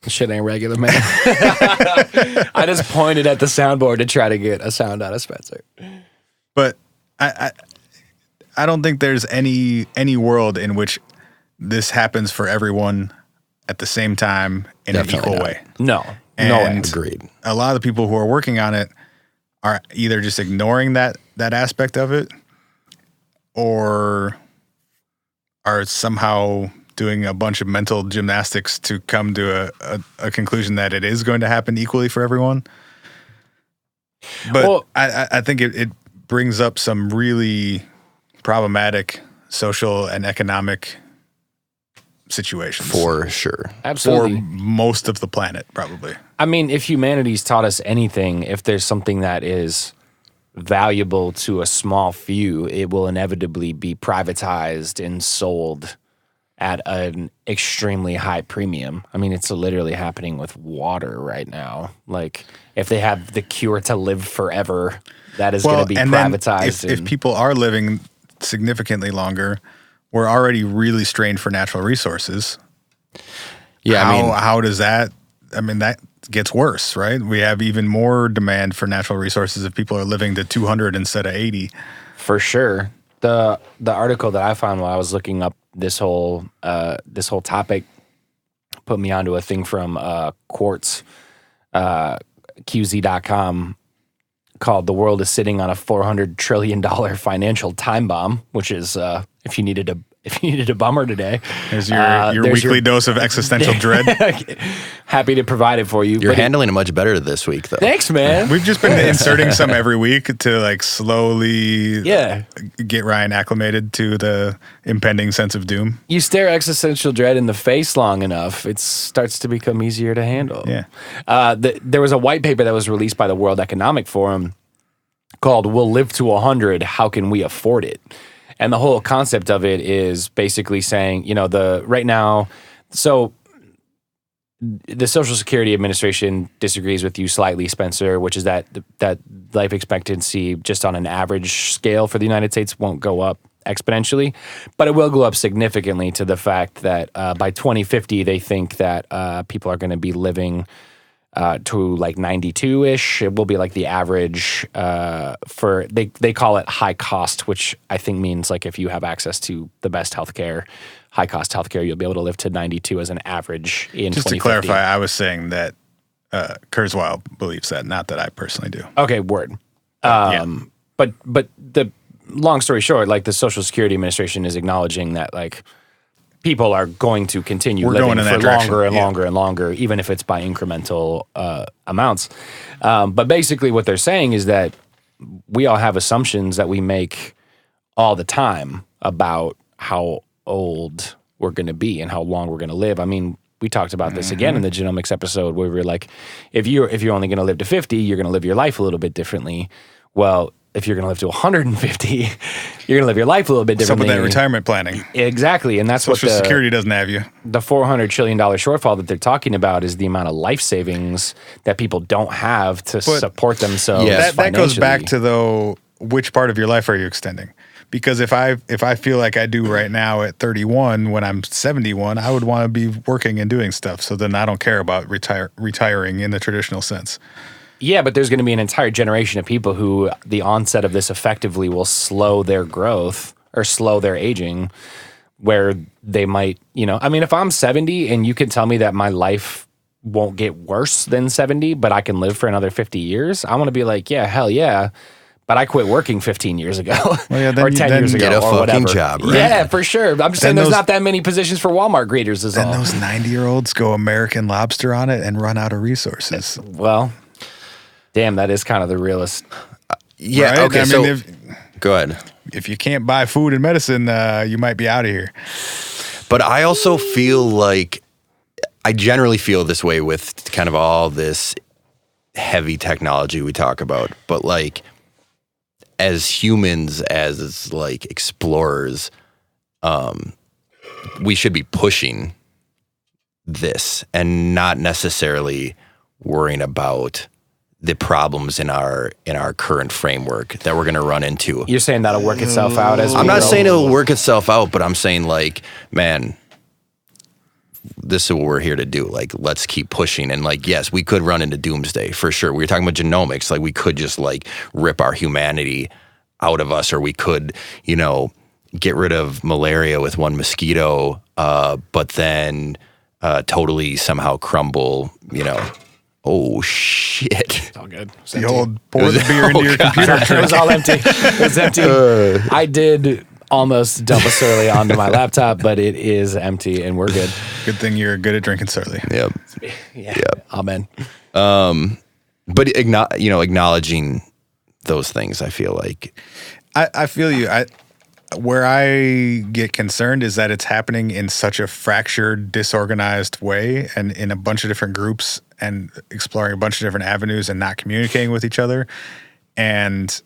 Shit ain't regular, man. I just pointed at the soundboard to try to get a sound out of Spencer. But I don't think there's any world in which this happens for everyone at the same time in an equal way. No. And agreed. A lot of the people who are working on it are either just ignoring that aspect of it or are somehow doing a bunch of mental gymnastics to come to a conclusion that it is going to happen equally for everyone. But I think it brings up some really problematic social and economic situations. For sure. Absolutely. For most of the planet, probably. I mean, if humanity's taught us anything, if there's something that is valuable to a small few, it will inevitably be privatized and sold at an extremely high premium. I mean, it's literally happening with water right now. Like, if they have the cure to live forever, that is going to be privatized. If people are living significantly longer, we're already really strained for natural resources. Yeah, how does that? I mean, that gets worse, right? We have even more demand for natural resources if people are living to 200 instead of 80. For sure. The article that I found while I was looking up this whole topic put me onto a thing from Quartz, QZ.com, called "The World is Sitting on a $400 trillion Financial Time Bomb," which is if you needed a bummer today. There's your weekly dose of existential dread. Happy to provide it for you. You're handling it much better this week, though. Thanks, man. We've just been inserting some every week to like slowly get Ryan acclimated to the impending sense of doom. You stare existential dread in the face long enough, it starts to become easier to handle. Yeah. There was a white paper that was released by the World Economic Forum called "We'll Live to 100, How Can We Afford It?" And the whole concept of it is basically saying, right now, so the Social Security Administration disagrees with you slightly, Spencer, which is that life expectancy just on an average scale for the United States won't go up exponentially, but it will go up significantly to the fact that by 2050, they think that people are going to be living to like 92-ish. It will be like the average for, they call it high cost, which I think means like if you have access to the best healthcare, high cost healthcare, you'll be able to live to 92 as an average in 2050. Just to clarify, I was saying that Kurzweil believes that, not that I personally do. Okay, word. But the long story short, like the Social Security Administration is acknowledging that like people are going to continue living for longer and longer and longer, even if it's by incremental amounts. But basically what they're saying is that we all have assumptions that we make all the time about how old we're going to be and how long we're going to live. I mean, we talked about this again in the genomics episode where we were like, if you're only going to live to 50, you're going to live your life a little bit differently. Well, if you're going to live to 150, you're going to live your life a little bit differently. Some of that retirement planning. Exactly. And that's Social what Security doesn't have you. The $400 trillion shortfall that they're talking about is the amount of life savings that people don't have to support themselves. That goes back to, though, which part of your life are you extending? Because if I feel like I do right now at 31, when I'm 71, I would want to be working and doing stuff. So then I don't care about retiring in the traditional sense. Yeah, but there's going to be an entire generation of people who the onset of this effectively will slow their growth or slow their aging, where they might, I mean, if I'm 70 and you can tell me that my life won't get worse than 70, but I can live for another 50 years, I want to be like, yeah, hell yeah. But I quit working 15 years ago or 10 years ago get a or fucking whatever. job, right? Yeah, for sure. I'm just saying there's not that many positions for Walmart greeters is all. And those 90-year-olds go American Lobster on it and run out of resources. Well, damn, that is kind of the realest. Yeah, right? okay, I mean, go ahead. If you can't buy food and medicine, you might be out of here. But I also feel like, I generally feel this way with kind of all this heavy technology we talk about, but like, as humans, as like explorers, we should be pushing this and not necessarily worrying about the problems in our current framework that we're going to run into. You're saying that'll work itself out as we I'm not grow? saying it'll work itself out, but I'm saying like, man, this is what we're here to do. Like, let's keep pushing. And like, yes, we could run into doomsday for sure. We were talking about genomics. Like, we could just like rip our humanity out of us, or we could, get rid of malaria with one mosquito, but then totally somehow crumble, Oh, shit. It's all good. It's The empty. old pour the beer into your computer It trick. was all empty. It was empty. I did almost dump a surly onto my laptop, but it is empty and we're good. Good thing you're good at drinking surly. Yep. Yeah. Amen. But acknowledging those things, I feel like. I feel you. Where I get concerned is that it's happening in such a fractured, disorganized way and in a bunch of different groups and exploring a bunch of different avenues and not communicating with each other. And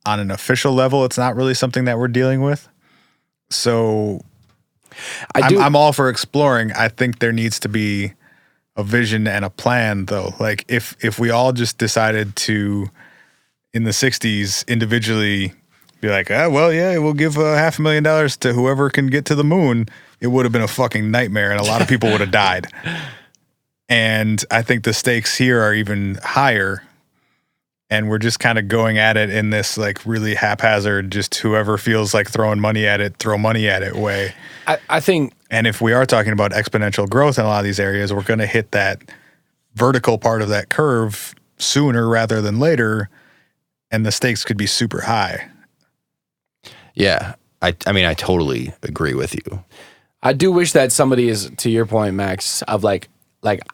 on an official level, it's not really something that we're dealing with. So I'm all for exploring. I think there needs to be a vision and a plan, though. Like if we all just decided to, in the 60s, individually be like, we'll give $500,000 to whoever can get to the moon, it would have been a fucking nightmare and a lot of people would have died. And I think the stakes here are even higher. And we're just kind of going at it in this like really haphazard, just whoever feels like throwing money at it, throw money at it way. I think. And if we are talking about exponential growth in a lot of these areas, we're going to hit that vertical part of that curve sooner rather than later. And the stakes could be super high. Yeah. I mean, I totally agree with you. I do wish that somebody is, to your point, Max, of like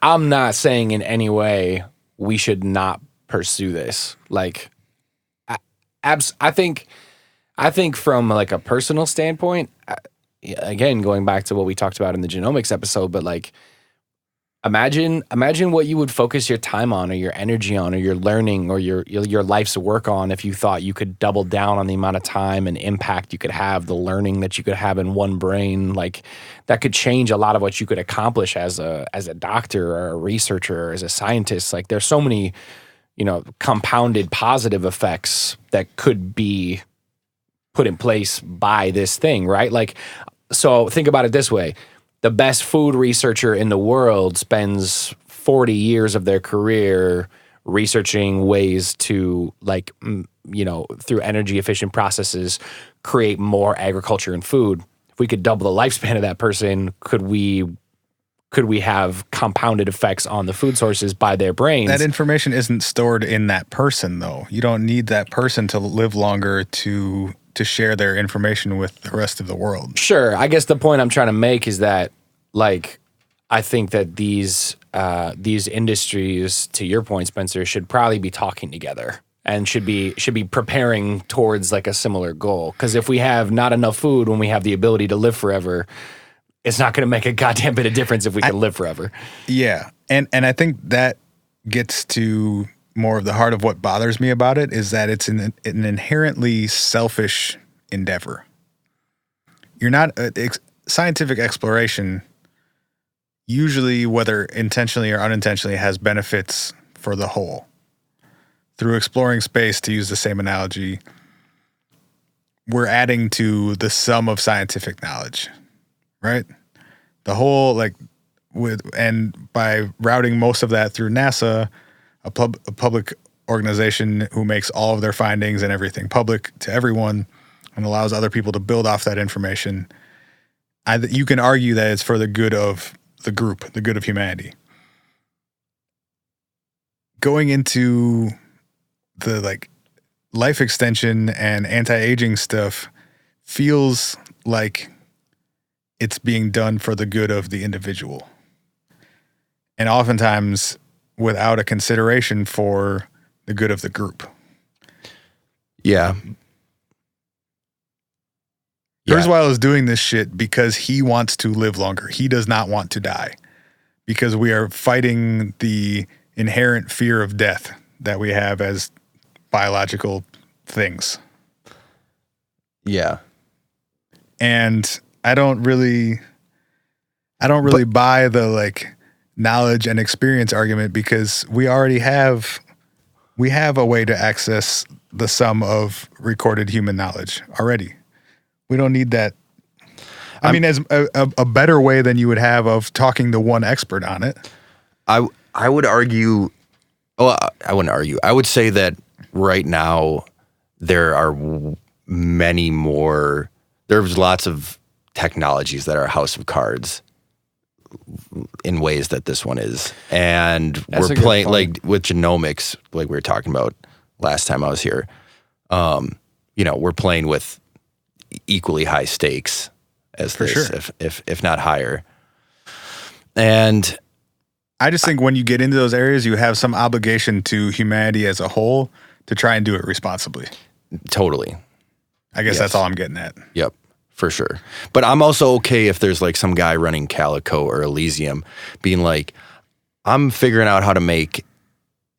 I'm not saying in any way we should not pursue this. Like, I think from like a personal standpoint, again, going back to what we talked about in the genomics episode, but like, imagine what you would focus your time on or your energy on or your learning or your life's work on if you thought you could double down on the amount of time and impact you could have, the learning that you could have in one brain. Like, that could change a lot of what you could accomplish as a doctor or a researcher or as a scientist. Like, there's so many, compounded positive effects that could be put in place by this thing, right? Like, so think about it this way. The best food researcher in the world spends 40 years of their career researching ways to, like, through energy efficient processes, create more agriculture and food. If we could double the lifespan of that person, could we have compounded effects on the food sources by their brains? That information isn't stored in that person, though. You don't need that person to live longer to share their information with the rest of the world. Sure. I guess the point I'm trying to make is that, like, I think that these industries, to your point, Spencer, should probably be talking together. and should be preparing towards like a similar goal. Because if we have not enough food when we have the ability to live forever, it's not going to make a goddamn bit of difference if we can live forever. Yeah, and I think that gets to more of the heart of what bothers me about it, is that it's an inherently selfish endeavor. You're not scientific exploration, usually, whether intentionally or unintentionally, has benefits for the whole. Through exploring space, to use the same analogy, we're adding to the sum of scientific knowledge, right? The whole, and by routing most of that through NASA, a public organization who makes all of their findings and everything public to everyone and allows other people to build off that information, you can argue that it's for the good of the group, the good of humanity. Going into the life extension and anti-aging stuff feels like it's being done for the good of the individual. And oftentimes without a consideration for the good of the group. Yeah. Kurzweil is doing this shit because he wants to live longer. He does not want to die, because we are fighting the inherent fear of death that we have as biological things. Yeah. And I don't really buy the knowledge and experience argument, because we have a way to access the sum of recorded human knowledge already. We don't need that. I mean, as a better way than you would have of talking to one expert on it. I would argue. Well, I wouldn't argue. I would say that right now there are many more. There's lots of technologies that are a house of cards in ways that this one is, and we're playing with genomics, like we were talking about last time I was here. We're playing with equally high stakes as for this, sure, if not higher. And I just think when you get into those areas, you have some obligation to humanity as a whole to try and do it responsibly. Totally. I guess that's all I'm getting at. Yep, for sure. But I'm also okay if there's some guy running Calico or Elysium being like, I'm figuring out how to make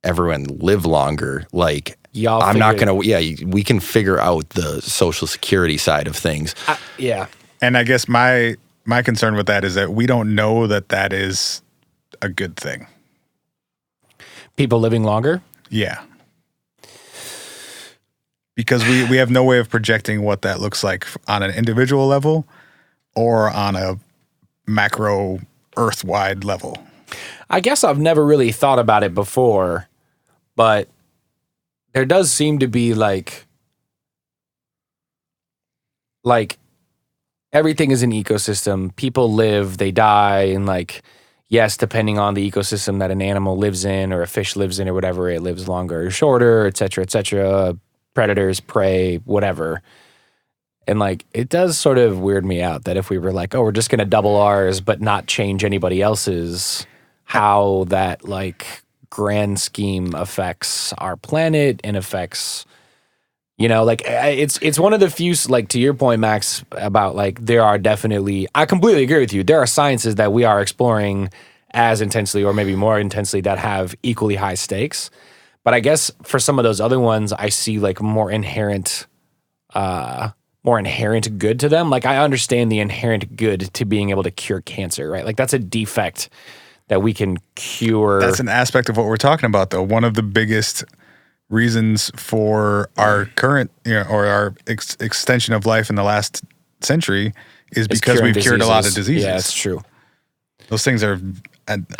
everyone live longer. I'm not going to, we can figure out the social security side of things. Yeah. And I guess my concern with that is that we don't know that is a good thing. People living longer? Yeah. Because we have no way of projecting what that looks like on an individual level or on a macro earth-wide level. I guess I've never really thought about it before, but there does seem to be like everything is an ecosystem. People live, they die, and yes, depending on the ecosystem that an animal lives in or a fish lives in or whatever, it lives longer or shorter, et cetera, predators, prey, whatever. And it does sort of weird me out that if we were we're just going to double ours but not change anybody else's, how that grand scheme affects our planet and affects, it's one of the few, to your point, Max, about there are definitely, I completely agree with you. There are sciences that we are exploring as intensely or maybe more intensely that have equally high stakes. But I guess for some of those other ones, I see more inherent good to them. I understand the inherent good to being able to cure cancer, right? That's a defect that we can cure. That's an aspect of what we're talking about, though. One of the biggest reasons for our current, or our extension of life in the last century is because we've cured a lot of diseases. Yeah, that's true. Those things are,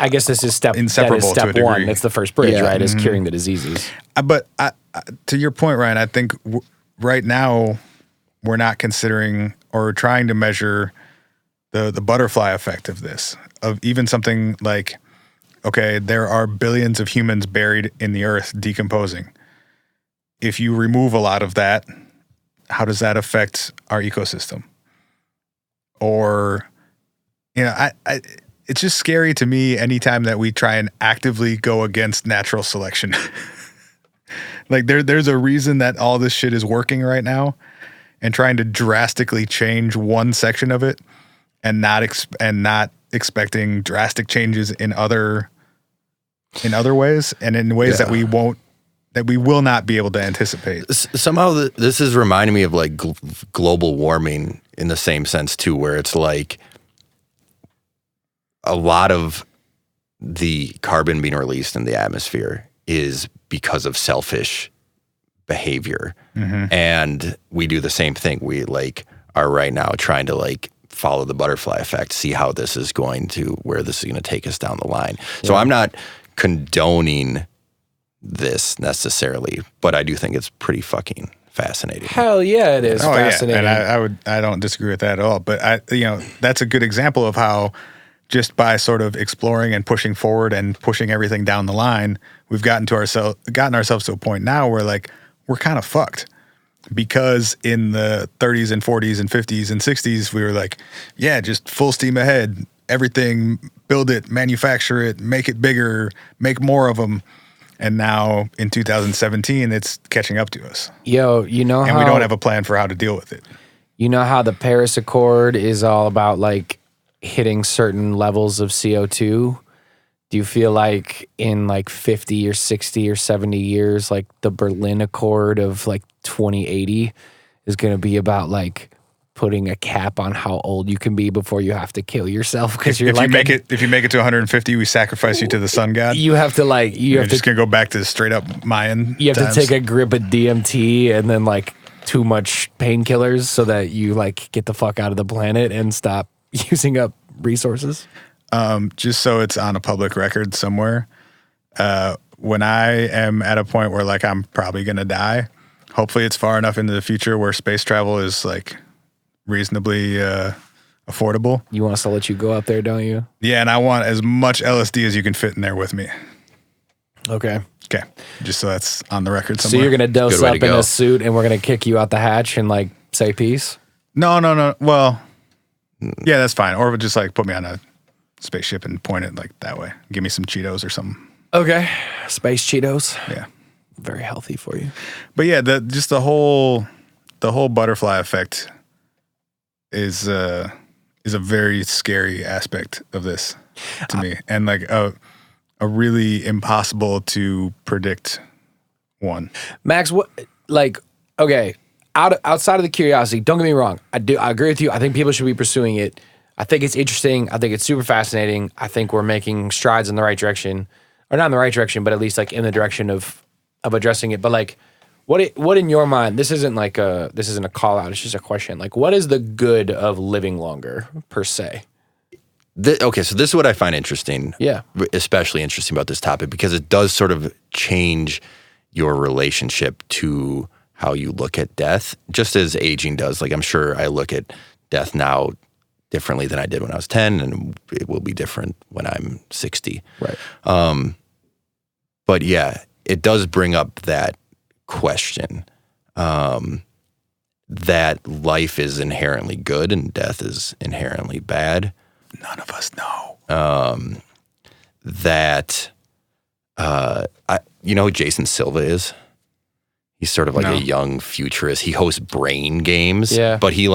I guess this is inseparable step to a degree. one. That's the first bridge, right? Is curing the diseases. But to your point, Ryan, I think right now we're not considering or trying to measure the butterfly effect of this, of even something okay, there are billions of humans buried in the earth decomposing. If you remove a lot of that, how does that affect our ecosystem? Or, it's just scary to me anytime that we try and actively go against natural selection. Like there's a reason that all this shit is working right now, and trying to drastically change one section of it and not expecting drastic changes in other ways, and in ways that we will not be able to anticipate. Somehow this is reminding me of like global warming in the same sense too, where it's like a lot of the carbon being released in the atmosphere is because of selfish behavior. Mm-hmm. And we do the same thing. We like are right now trying to like follow the butterfly effect, see how this is going to, where this is going to take us down the line. Yeah. So I'm not condoning this necessarily, but I do think it's pretty fucking fascinating. Hell yeah, it is fascinating. Yeah. And I don't disagree with that at all. But that's a good example of how just by sort of exploring and pushing forward and pushing everything down the line, we've gotten ourselves to a point now where like we're kind of fucked. Because in the 30s and 40s and 50s and 60s, we were like, yeah, just full steam ahead, everything, build it, manufacture it, make it bigger, make more of them. And now in 2017, it's catching up to us. Yo, you know and we don't have a plan for how to deal with it. You know how the Paris Accord is all about like hitting certain levels of CO2? Do you feel like in like 50 or 60 or 70 years, like the Berlin Accord of like 2080 is going to be about like putting a cap on how old you can be before you have to kill yourself? Because if you make it to 150, we sacrifice you to the sun god. You have to like you're just gonna go back to straight up Mayan. You have to take a grip of DMT and then like too much painkillers so that you like get the fuck out of the planet and stop using up resources. Just so it's on a public record somewhere, when I am at a point where like I'm probably gonna die, hopefully it's far enough into the future where space travel is like reasonably affordable. You want us to let you go out there, don't you? Yeah, and I want as much LSD as you can fit in there with me. Okay. Just so that's on the record somewhere. So you're gonna dose up in a suit and we're gonna kick you out the hatch and like say peace? No. Well, yeah, that's fine. Or just like put me on a spaceship and point it like that way. Give me some Cheetos or something. Okay. Space Cheetos. Yeah. Very healthy for you. But yeah, the whole butterfly effect is a very scary aspect of this to me. And like a really impossible to predict one. Max, what like okay, outside of the curiosity, don't get me wrong. I agree with you. I think people should be pursuing it. I think it's interesting. I think it's super fascinating. I think we're making strides in the right direction. Or not in the right direction, but at least like in the direction of addressing it. But like what in your mind, this isn't a call out, it's just a question. Like what is the good of living longer per se? Okay, so this is what I find interesting. Yeah. Especially interesting about this topic because it does sort of change your relationship to how you look at death, just as aging does. Like I'm sure I look at death now differently than I did when I was 10, and it will be different when I'm 60. Right. But yeah, it does bring up that question that life is inherently good and death is inherently bad. None of us know. You know who Jason Silva is? He's sort of like a young futurist. He hosts brain games. Yeah. But he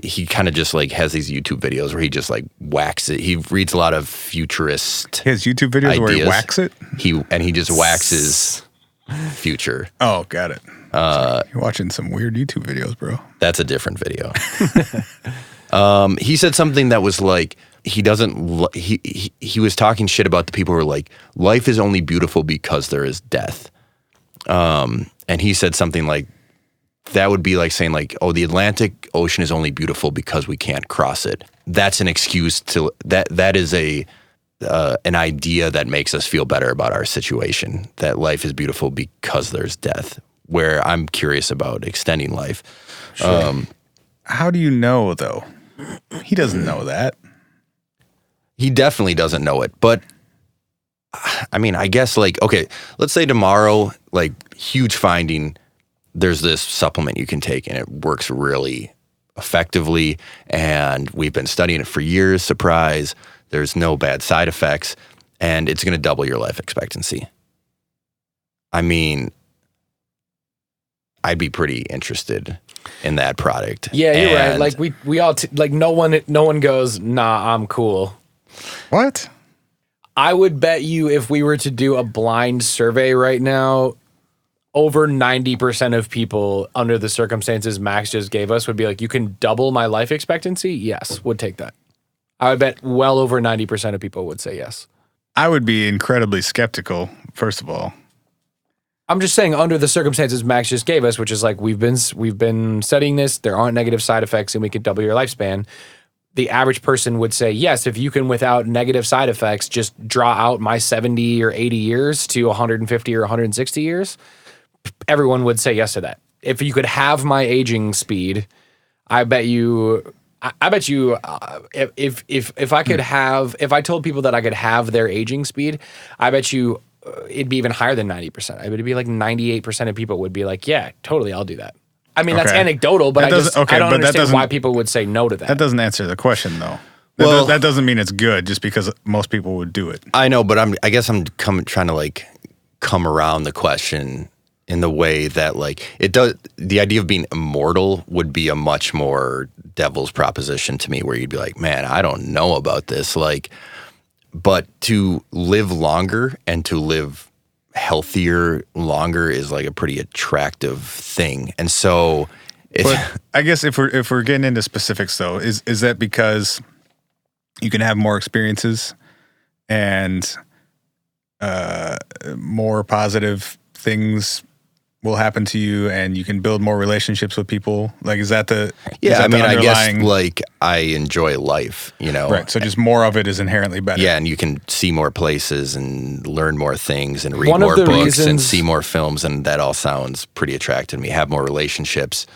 he kind of just like has these YouTube videos where he just like whacks it. He reads a lot of futurist his YouTube videos ideas. Where he whacks it? He just waxes future. Oh, got it. You're watching some weird YouTube videos, bro. That's a different video. He said something that was like, he was talking shit about the people who were like, life is only beautiful because there is death. And he said something like, that would be like saying like, oh, the Atlantic Ocean is only beautiful because we can't cross it. That's an excuse to, that is an idea that makes us feel better about our situation, that life is beautiful because there's death, where I'm curious about extending life. Sure. How do you know, though? He doesn't know that. He definitely doesn't know it. But, I mean, I guess, like, okay, let's say tomorrow, like, huge finding, there's this supplement you can take, and it works really effectively, and we've been studying it for years, surprise, there's no bad side effects, and it's going to double your life expectancy. I mean, I'd be pretty interested in that product. Yeah, you're right. Like we all like no one goes, nah, I'm cool. What? I would bet you if we were to do a blind survey right now, over 90% of people under the circumstances Max just gave us would be like, you can double my life expectancy? Yes, would take that. I would bet well over 90% of people would say yes. I would be incredibly skeptical, first of all. I'm just saying under the circumstances Max just gave us, which is like we've been studying this, there aren't negative side effects and we could double your lifespan. The average person would say, yes, if you can, without negative side effects, just draw out my 70 or 80 years to 150 or 160 years, everyone would say yes to that. If you could have my aging speed, I bet you if I told people that I could have their aging speed, I bet you it'd be even higher than 90%. I bet it'd be like 98% of people would be like, yeah, totally, I'll do that. I mean, that's anecdotal, but I don't understand why people would say no to that. That doesn't answer the question, though. Well, that doesn't mean it's good just because most people would do it. I know, but I guess I'm trying to like come around the question in the way that like it does. The idea of being immortal would be a much more devil's proposition to me, where you'd be like, man, I don't know about this. Like, but to live longer and to live healthier longer is like a pretty attractive thing. And so but I guess if we're getting into specifics though, is that because you can have more experiences and more positive things will happen to you and you can build more relationships with people? Like, is that the I guess like I enjoy life, Right. So just more of it is inherently better. Yeah, and you can see more places and learn more things and read more books and see more films, and that all sounds pretty attractive to me. Have more relationships.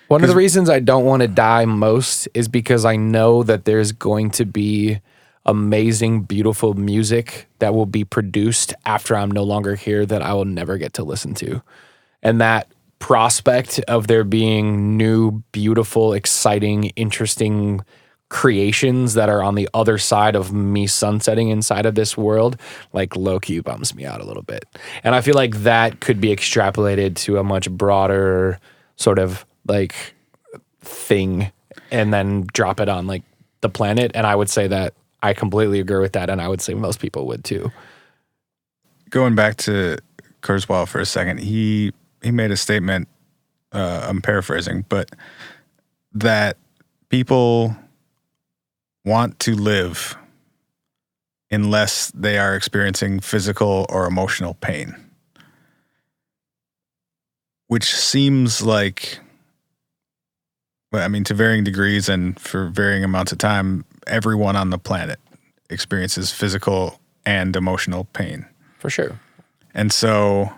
One of the reasons I don't want to die most is because I know that there's going to be amazing, beautiful music that will be produced after I'm no longer here that I will never get to listen to. And that prospect of there being new, beautiful, exciting, interesting creations that are on the other side of me sunsetting inside of this world, like low-key bums me out a little bit. And I feel like that could be extrapolated to a much broader sort of like thing and then drop it on like the planet. And I would say that I completely agree with that, and I would say most people would too. Going back to Kurzweil for a second, he made a statement, I'm paraphrasing, but that people want to live unless they are experiencing physical or emotional pain. Which seems like, I mean, to varying degrees and for varying amounts of time, everyone on the planet experiences physical and emotional pain. For sure. And so,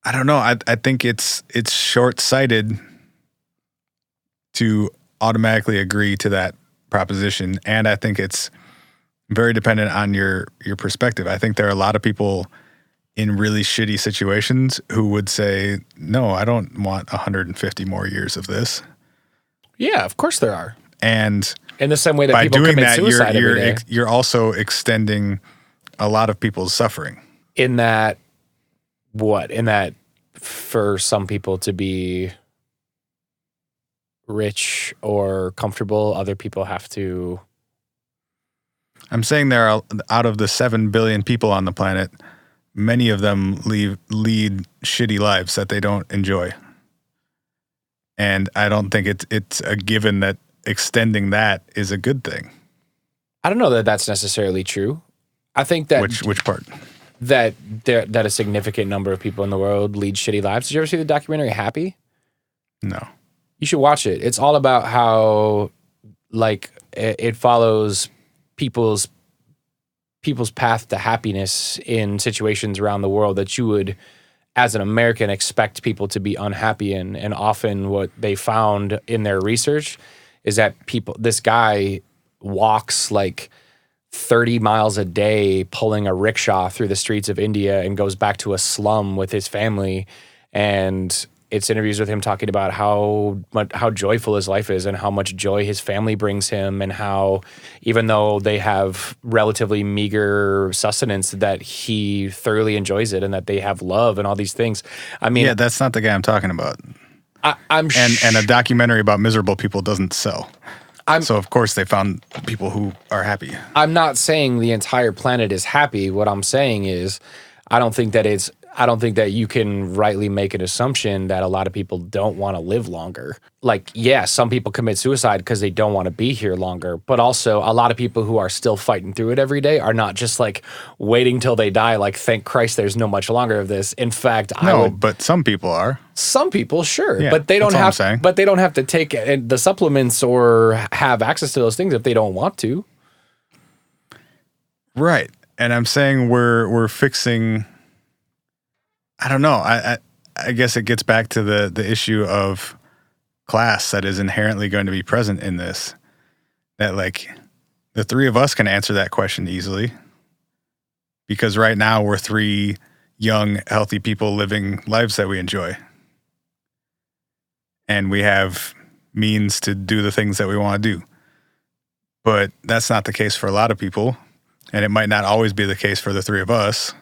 I don't know. I think it's short-sighted to automatically agree to that proposition. And I think it's very dependent on your perspective. I think there are a lot of people in really shitty situations who would say, no, I don't want 150 more years of this. Yeah, of course there are. And in the same way that by people doing commit that, suicide every day. you're also extending a lot of people's suffering. In that for some people to be rich or comfortable, other people have to. I'm saying there are, out of the 7 billion people on the planet, many of them lead shitty lives that they don't enjoy. And I don't think it's a given that extending that is a good thing. I don't know that that's necessarily true. I think that which part? That a significant number of people in the world lead shitty lives. Did you ever see the documentary Happy? No. You should watch it. It's all about how like it follows people's path to happiness in situations around the world that you would, as an American, expect people to be unhappy in. And often what they found in their research is that this guy walks like 30 miles a day pulling a rickshaw through the streets of India and goes back to a slum with his family. And It's interviews with him talking about how joyful his life is and how much joy his family brings him, and how even though they have relatively meager sustenance, that he thoroughly enjoys it and that they have love and all these things. I mean, Yeah, that's not the guy I'm talking about. And a documentary about miserable people doesn't sell. So of course they found people who are happy. I'm not saying the entire planet is happy. What I'm saying is, I don't think that you can rightly make an assumption that a lot of people don't want to live longer. Like, yeah, some people commit suicide because they don't want to be here longer, but also a lot of people who are still fighting through it every day are not just like waiting till they die, like, thank Christ there's no much longer of this. In fact, but some people are. Some people, sure, Yeah, but they don't that's all I'm saying. but they don't have to take the supplements or have access to those things if they don't want to. Right. And I'm saying we're fixing, I don't know. I guess it gets back to the issue of class that is inherently going to be present in this. That, like, the three of us can answer that question easily, because right now we're three young, healthy people living lives that we enjoy. And we have means to do the things that we want to do. But that's not the case for a lot of people. And it might not always be the case for the three of us.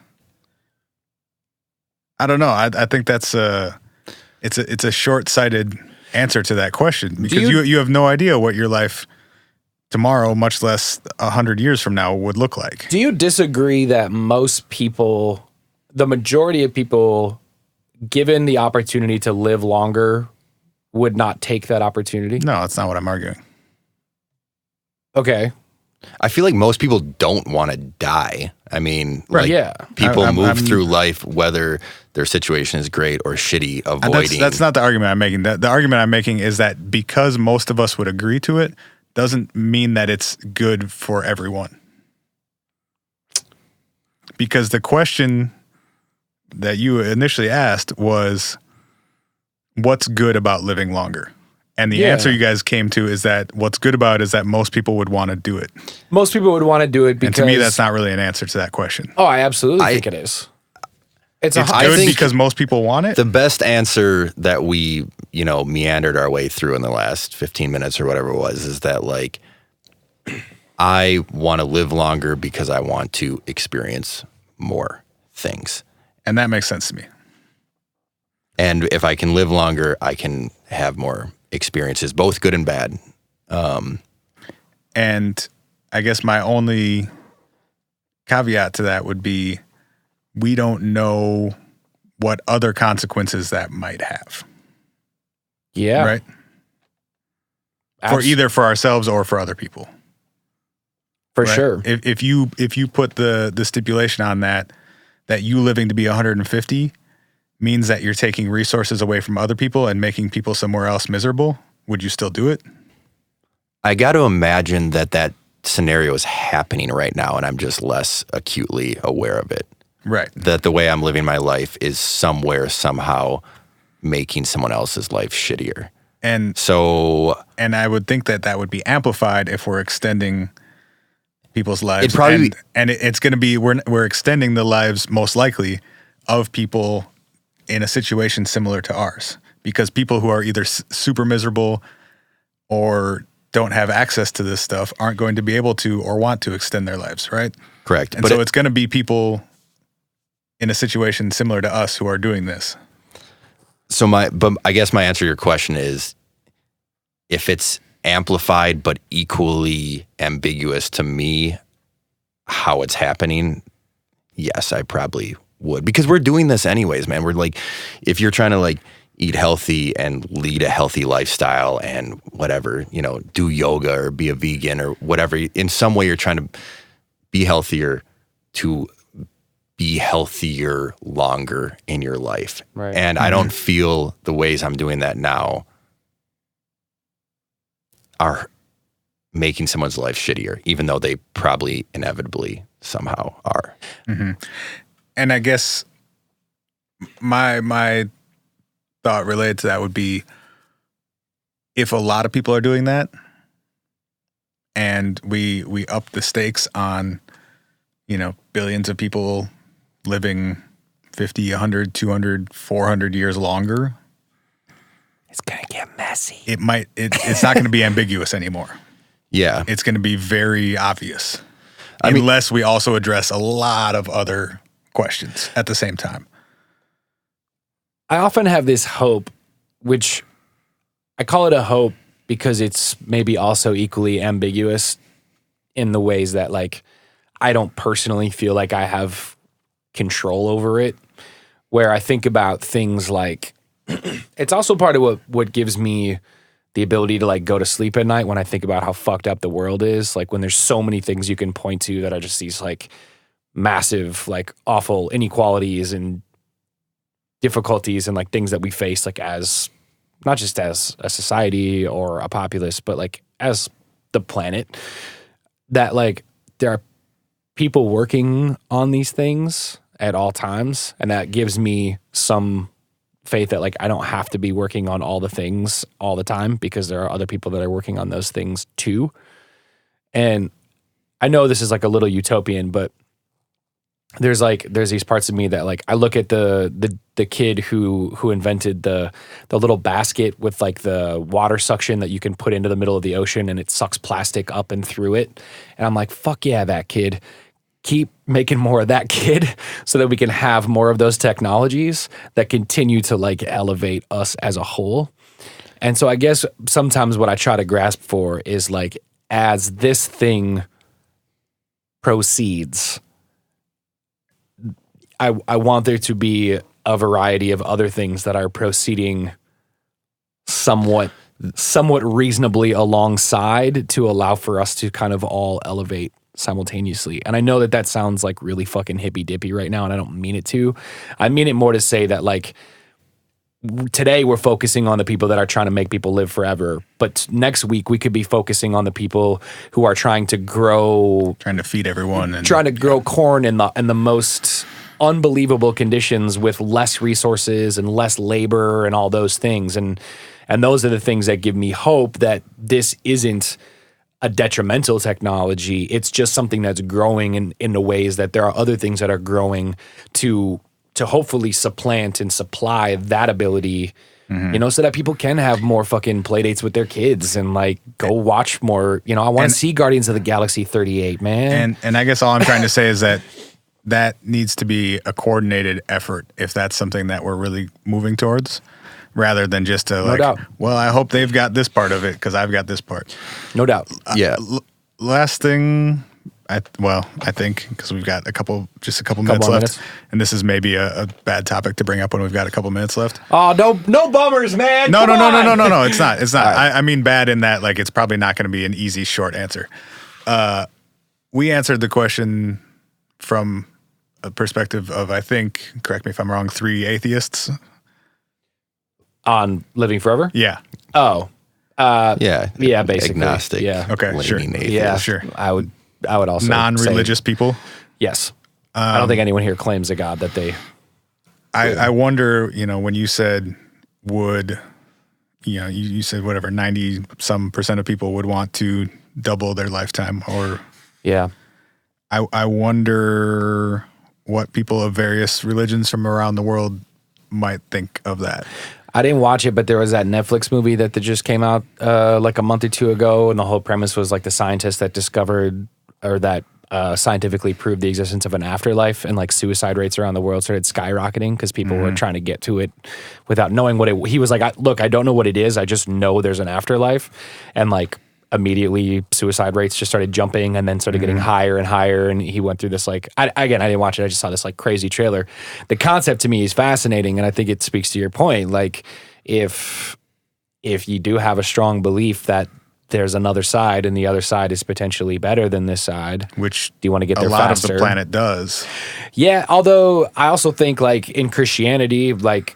I don't know. I think that's it's a short-sighted answer to that question, because you have no idea what your life tomorrow, much less 100 years from now, would look like. Do you disagree that most people, the majority of people, given the opportunity to live longer, would not take that opportunity? No, that's not what I'm arguing. Okay. I feel like most people don't want to die. I mean, Right, like, yeah. people I'm move through life whether their situation is great or shitty, avoiding. That's not the argument I'm making. The argument I'm making is that because most of us would agree to it, doesn't mean that it's good for everyone. Because the question that you initially asked was, what's good about living longer? And the answer you guys came to is that what's good about it is that most people would want to do it. Most people would want to do it because... And to me, that's not really an answer to that question. Oh, I absolutely think it is. It's good because most people want it? The best answer that we, meandered our way through in the last 15 minutes or whatever it was is that, like, I want to live longer because I want to experience more things. And that makes sense to me. And if I can live longer, I can have more experiences, both good and bad. And I guess my only caveat to that would be, we don't know what other consequences that might have. Yeah. Right? For ourselves or for other people. For right? sure. If you put the stipulation on that you living to be 150 means that you're taking resources away from other people and making people somewhere else miserable, would you still do it? I got to imagine that scenario is happening right now, and I'm just less acutely aware of it. Right. That the way I'm living my life is somewhere, somehow making someone else's life shittier. And I would think that would be amplified if we're extending people's lives. It'd probably it's going to be, we're extending the lives most likely of people in a situation similar to ours, because people who are either super miserable or don't have access to this stuff aren't going to be able to or want to extend their lives, right? Correct. And so it's going to be people in a situation similar to us who are doing this. But I guess my answer to your question is, if it's amplified but equally ambiguous to me how it's happening, yes, I probably would, because we're doing this anyways, man. We're like, if you're trying to like eat healthy and lead a healthy lifestyle and whatever, do yoga or be a vegan or whatever, in some way you're trying to be healthier to be healthier longer in your life. Right. And I don't feel the ways I'm doing that now are making someone's life shittier, even though they probably inevitably somehow are. Mm-hmm. And I guess my thought related to that would be, if a lot of people are doing that and we up the stakes on, billions of people living 50, 100, 200, 400 years longer, It's gonna get messy. It's not going to be ambiguous anymore. Yeah. It's going to be very obvious. Unless we also address a lot of other questions at the same time. I often have this hope, which I call it a hope because it's maybe also equally ambiguous in the ways that, like, I don't personally feel like I have control over it. Where I think about things like, it's also part of what gives me the ability to, like, go to sleep at night when I think about how fucked up the world is. Like, when there's so many things you can point to that are just these, like, massive, like, awful inequalities and difficulties and, like, things that we face, like, as not just as a society or a populace, but, like, as the planet, that, like, there are people working on these things at all times, and that gives me some faith that, like, I don't have to be working on all the things all the time because there are other people that are working on those things too. And I know this is, like, a little utopian, but there's these parts of me that, like, I look at the kid who invented the little basket with, like, the water suction that you can put into the middle of the ocean and it sucks plastic up and through it. And I'm like, fuck yeah, that kid. Keep making more of that kid so that we can have more of those technologies that continue to, like, elevate us as a whole. And so I guess sometimes what I try to grasp for is, like, as this thing proceeds, I want there to be a variety of other things that are proceeding somewhat reasonably alongside to allow for us to kind of all elevate simultaneously. And I know that sounds like really fucking hippy dippy right now, and I don't mean it to. I mean it more to say that, like, today we're focusing on the people that are trying to make people live forever, but next week we could be focusing on the people who are trying to feed everyone, and trying to grow corn in the most unbelievable conditions with less resources and less labor and all those things. And those are the things that give me hope that this isn't a detrimental technology. It's just something that's growing in the ways that there are other things that are growing to hopefully supplant and supply that ability, you know, so that people can have more fucking play dates with their kids and, like, go watch more. You know, I want to see Guardians of the Galaxy 38, man. And I guess all I'm trying to say is that needs to be a coordinated effort if that's something that we're really moving towards. Rather than just to, like, doubt. Well, I hope they've got this part of it because I've got this part. No doubt. Yeah. Last thing, I think, because we've got a couple minutes left, and this is maybe a bad topic to bring up when we've got a couple minutes left. Oh, no bummers, man. No, it's not. It's not. Right. I mean bad in that, like, it's probably not going to be an easy, short answer. We answered the question from a perspective of, I think, correct me if I'm wrong, 3 atheists. On living forever? Yeah. Oh. Yeah, basically. Agnostic. Yeah. Okay, sure. Atheist. Yeah, sure. I would also non-religious say, people. Yes. I don't think anyone here claims a God that they. I wonder, you know, when you said you said whatever 90% of people would want to double their lifetime, or yeah. I wonder what people of various religions from around the world might think of that. I didn't watch it, but there was that Netflix movie that just came out like a month or two ago, and the whole premise was, like, the scientist that discovered or that scientifically proved the existence of an afterlife, and, like, suicide rates around the world started skyrocketing because people were trying to get to it without knowing what it. He was like, "Look, I don't know what it is. I just know there's an afterlife," and, like, immediately suicide rates just started jumping and then started getting higher and higher. And he went through this, like, I didn't watch it. I just saw this, like, crazy trailer. The concept to me is fascinating. And I think it speaks to your point. Like, if you do have a strong belief that there's another side and the other side is potentially better than this side, which do you want to get there a lot faster? of the planet does. Yeah, although I also think, like, in Christianity, like,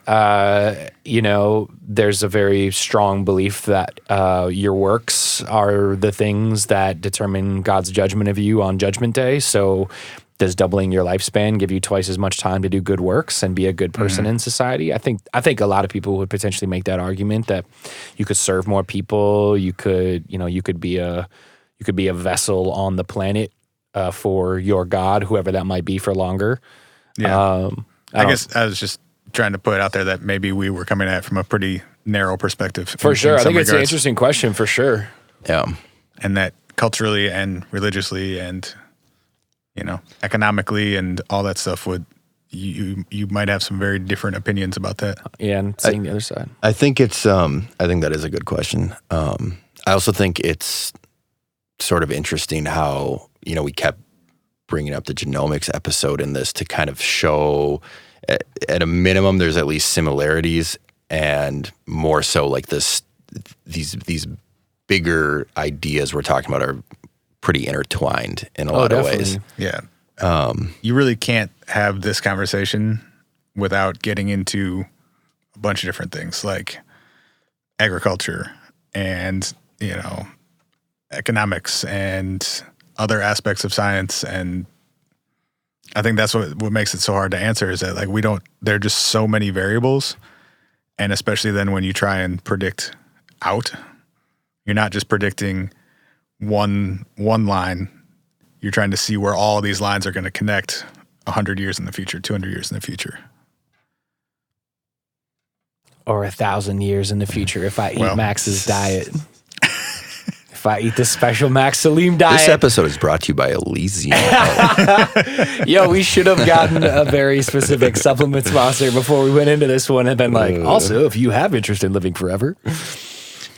you know, there's a very strong belief that your works are the things that determine God's judgment of you on Judgment Day. So does doubling your lifespan give you twice as much time to do good works and be a good person in society? I think a lot of people would potentially make that argument that you could serve more people. You could be a vessel on the planet for your God, whoever that might be, for longer. Yeah. I guess I was just trying to put out there that maybe we were coming at it from a pretty narrow perspective. For sure. I think it's an regards. interesting question for sure. Yeah. And that culturally and religiously and, economically and all that stuff you might have some very different opinions about that. Yeah, and seeing the other side. I think it's, I think that is a good question. I also think it's sort of interesting how, we kept bringing up the genomics episode in this to kind of show at a minimum, there's at least similarities and more so like these bigger ideas we're talking about are pretty intertwined in a lot of ways. Yeah. You really can't have this conversation without getting into a bunch of different things like agriculture and, economics and other aspects of science. And I think that's what makes it so hard to answer is that like there are just so many variables. And especially then when you try and predict out, you're not just predicting one line. You're trying to see where all of these lines are going to connect 100 years in the future, 200 years in the future. Or 1,000 years in the future if I eat Max's diet. If I eat the special Max Salim diet. This episode is brought to you by Elysium. Yo, we should have gotten a very specific supplement sponsor before we went into this one and been like, also, if you have interest in living forever.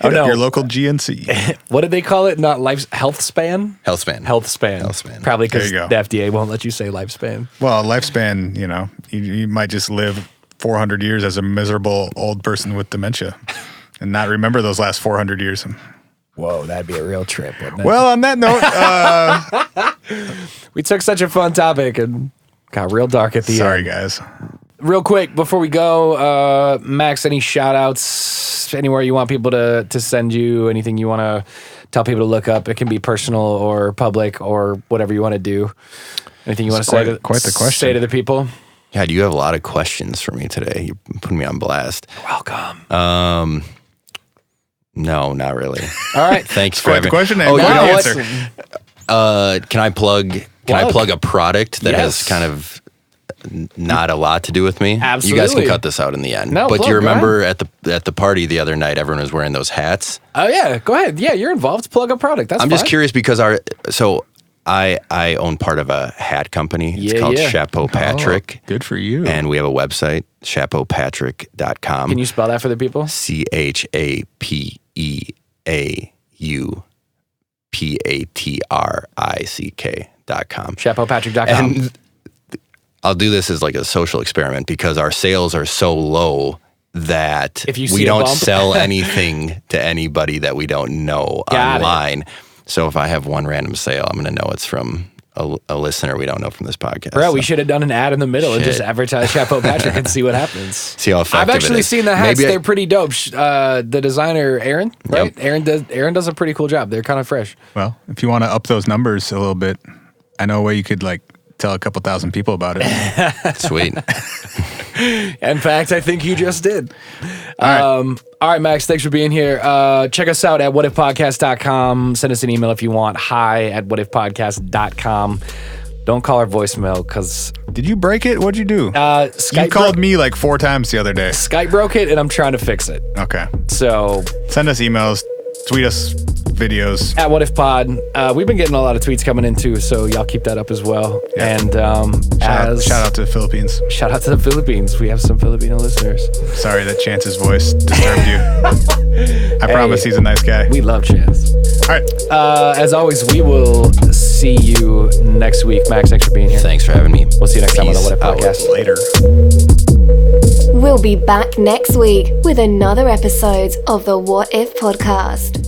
Oh, no. Your local GNC. What did they call it? Not health span? Health span. Probably because the FDA won't let you say lifespan. Well, lifespan, you might just live 400 years as a miserable old person with dementia and not remember those last 400 years. Whoa, that'd be a real trip, wouldn't it? Well, on that note, we took such a fun topic and got real dark at the end. Sorry, guys. Real quick, before we go, Max, any shout-outs, anywhere you want people to send you, anything you want to tell people to look up? It can be personal or public or whatever you want to do. Anything you want to say quite the question. Say to the people? Yeah, you have a lot of questions for me today. You're putting me on blast. Welcome. No, not really. All right. Thanks for Quite having the question. Oh, And you know answer. what? Can I plug a product that has kind of not a lot to do with me? Absolutely. You guys can cut this out in the end. No, but plug, do you remember at the party the other night, everyone was wearing those hats? Oh, yeah. Go ahead. Yeah, you're involved. Plug a product. That's I'm fine. just curious because I own part of a hat company. It's called Chapeau Patrick. Oh, good for you. And we have a website, chapeaupatrick.com. Can you spell that for the people? ChapeauPatrick.com. ChapeauPatrick.com. And I'll do this as like a social experiment because our sales are so low that we don't sell anything to anybody that we don't know online. So if I have one random sale, I'm going to know it's from a listener we don't know from this podcast. Bro, we should have done an ad in the middle and just advertise Chapeau Patrick and see what happens. See how effective I've actually it is. seen the hats. They're pretty dope. The designer, Aaron, right? Yep. Aaron does a pretty cool job. They're kind of fresh. Well, if you want to up those numbers a little bit, I know a way you could tell a couple thousand people about it. Sweet. In fact, I think you just did. All right, Max, thanks for being here. Check us out at whatifpodcast.com. Send us an email if you want. hi@whatifpodcast.com. Don't call our voicemail because... Did you break it? What'd you do? Skype you called me 4 times the other day. Skype broke it, and I'm trying to fix it. Okay. So... send us emails. Tweet us videos. At whatifpod. We've been getting a lot of tweets coming in too, so y'all keep that up as well. Yeah. And shout out to the Philippines. Shout out to the Philippines. We have some Filipino listeners. Sorry that Chance's voice disturbed you. I promise he's a nice guy. We love Chance. All right. As always, we will see you next week. Max, thanks for being here. Thanks for having me. We'll see you next time on the What If Podcast. Later. We'll be back next week with another episode of the What If Podcast.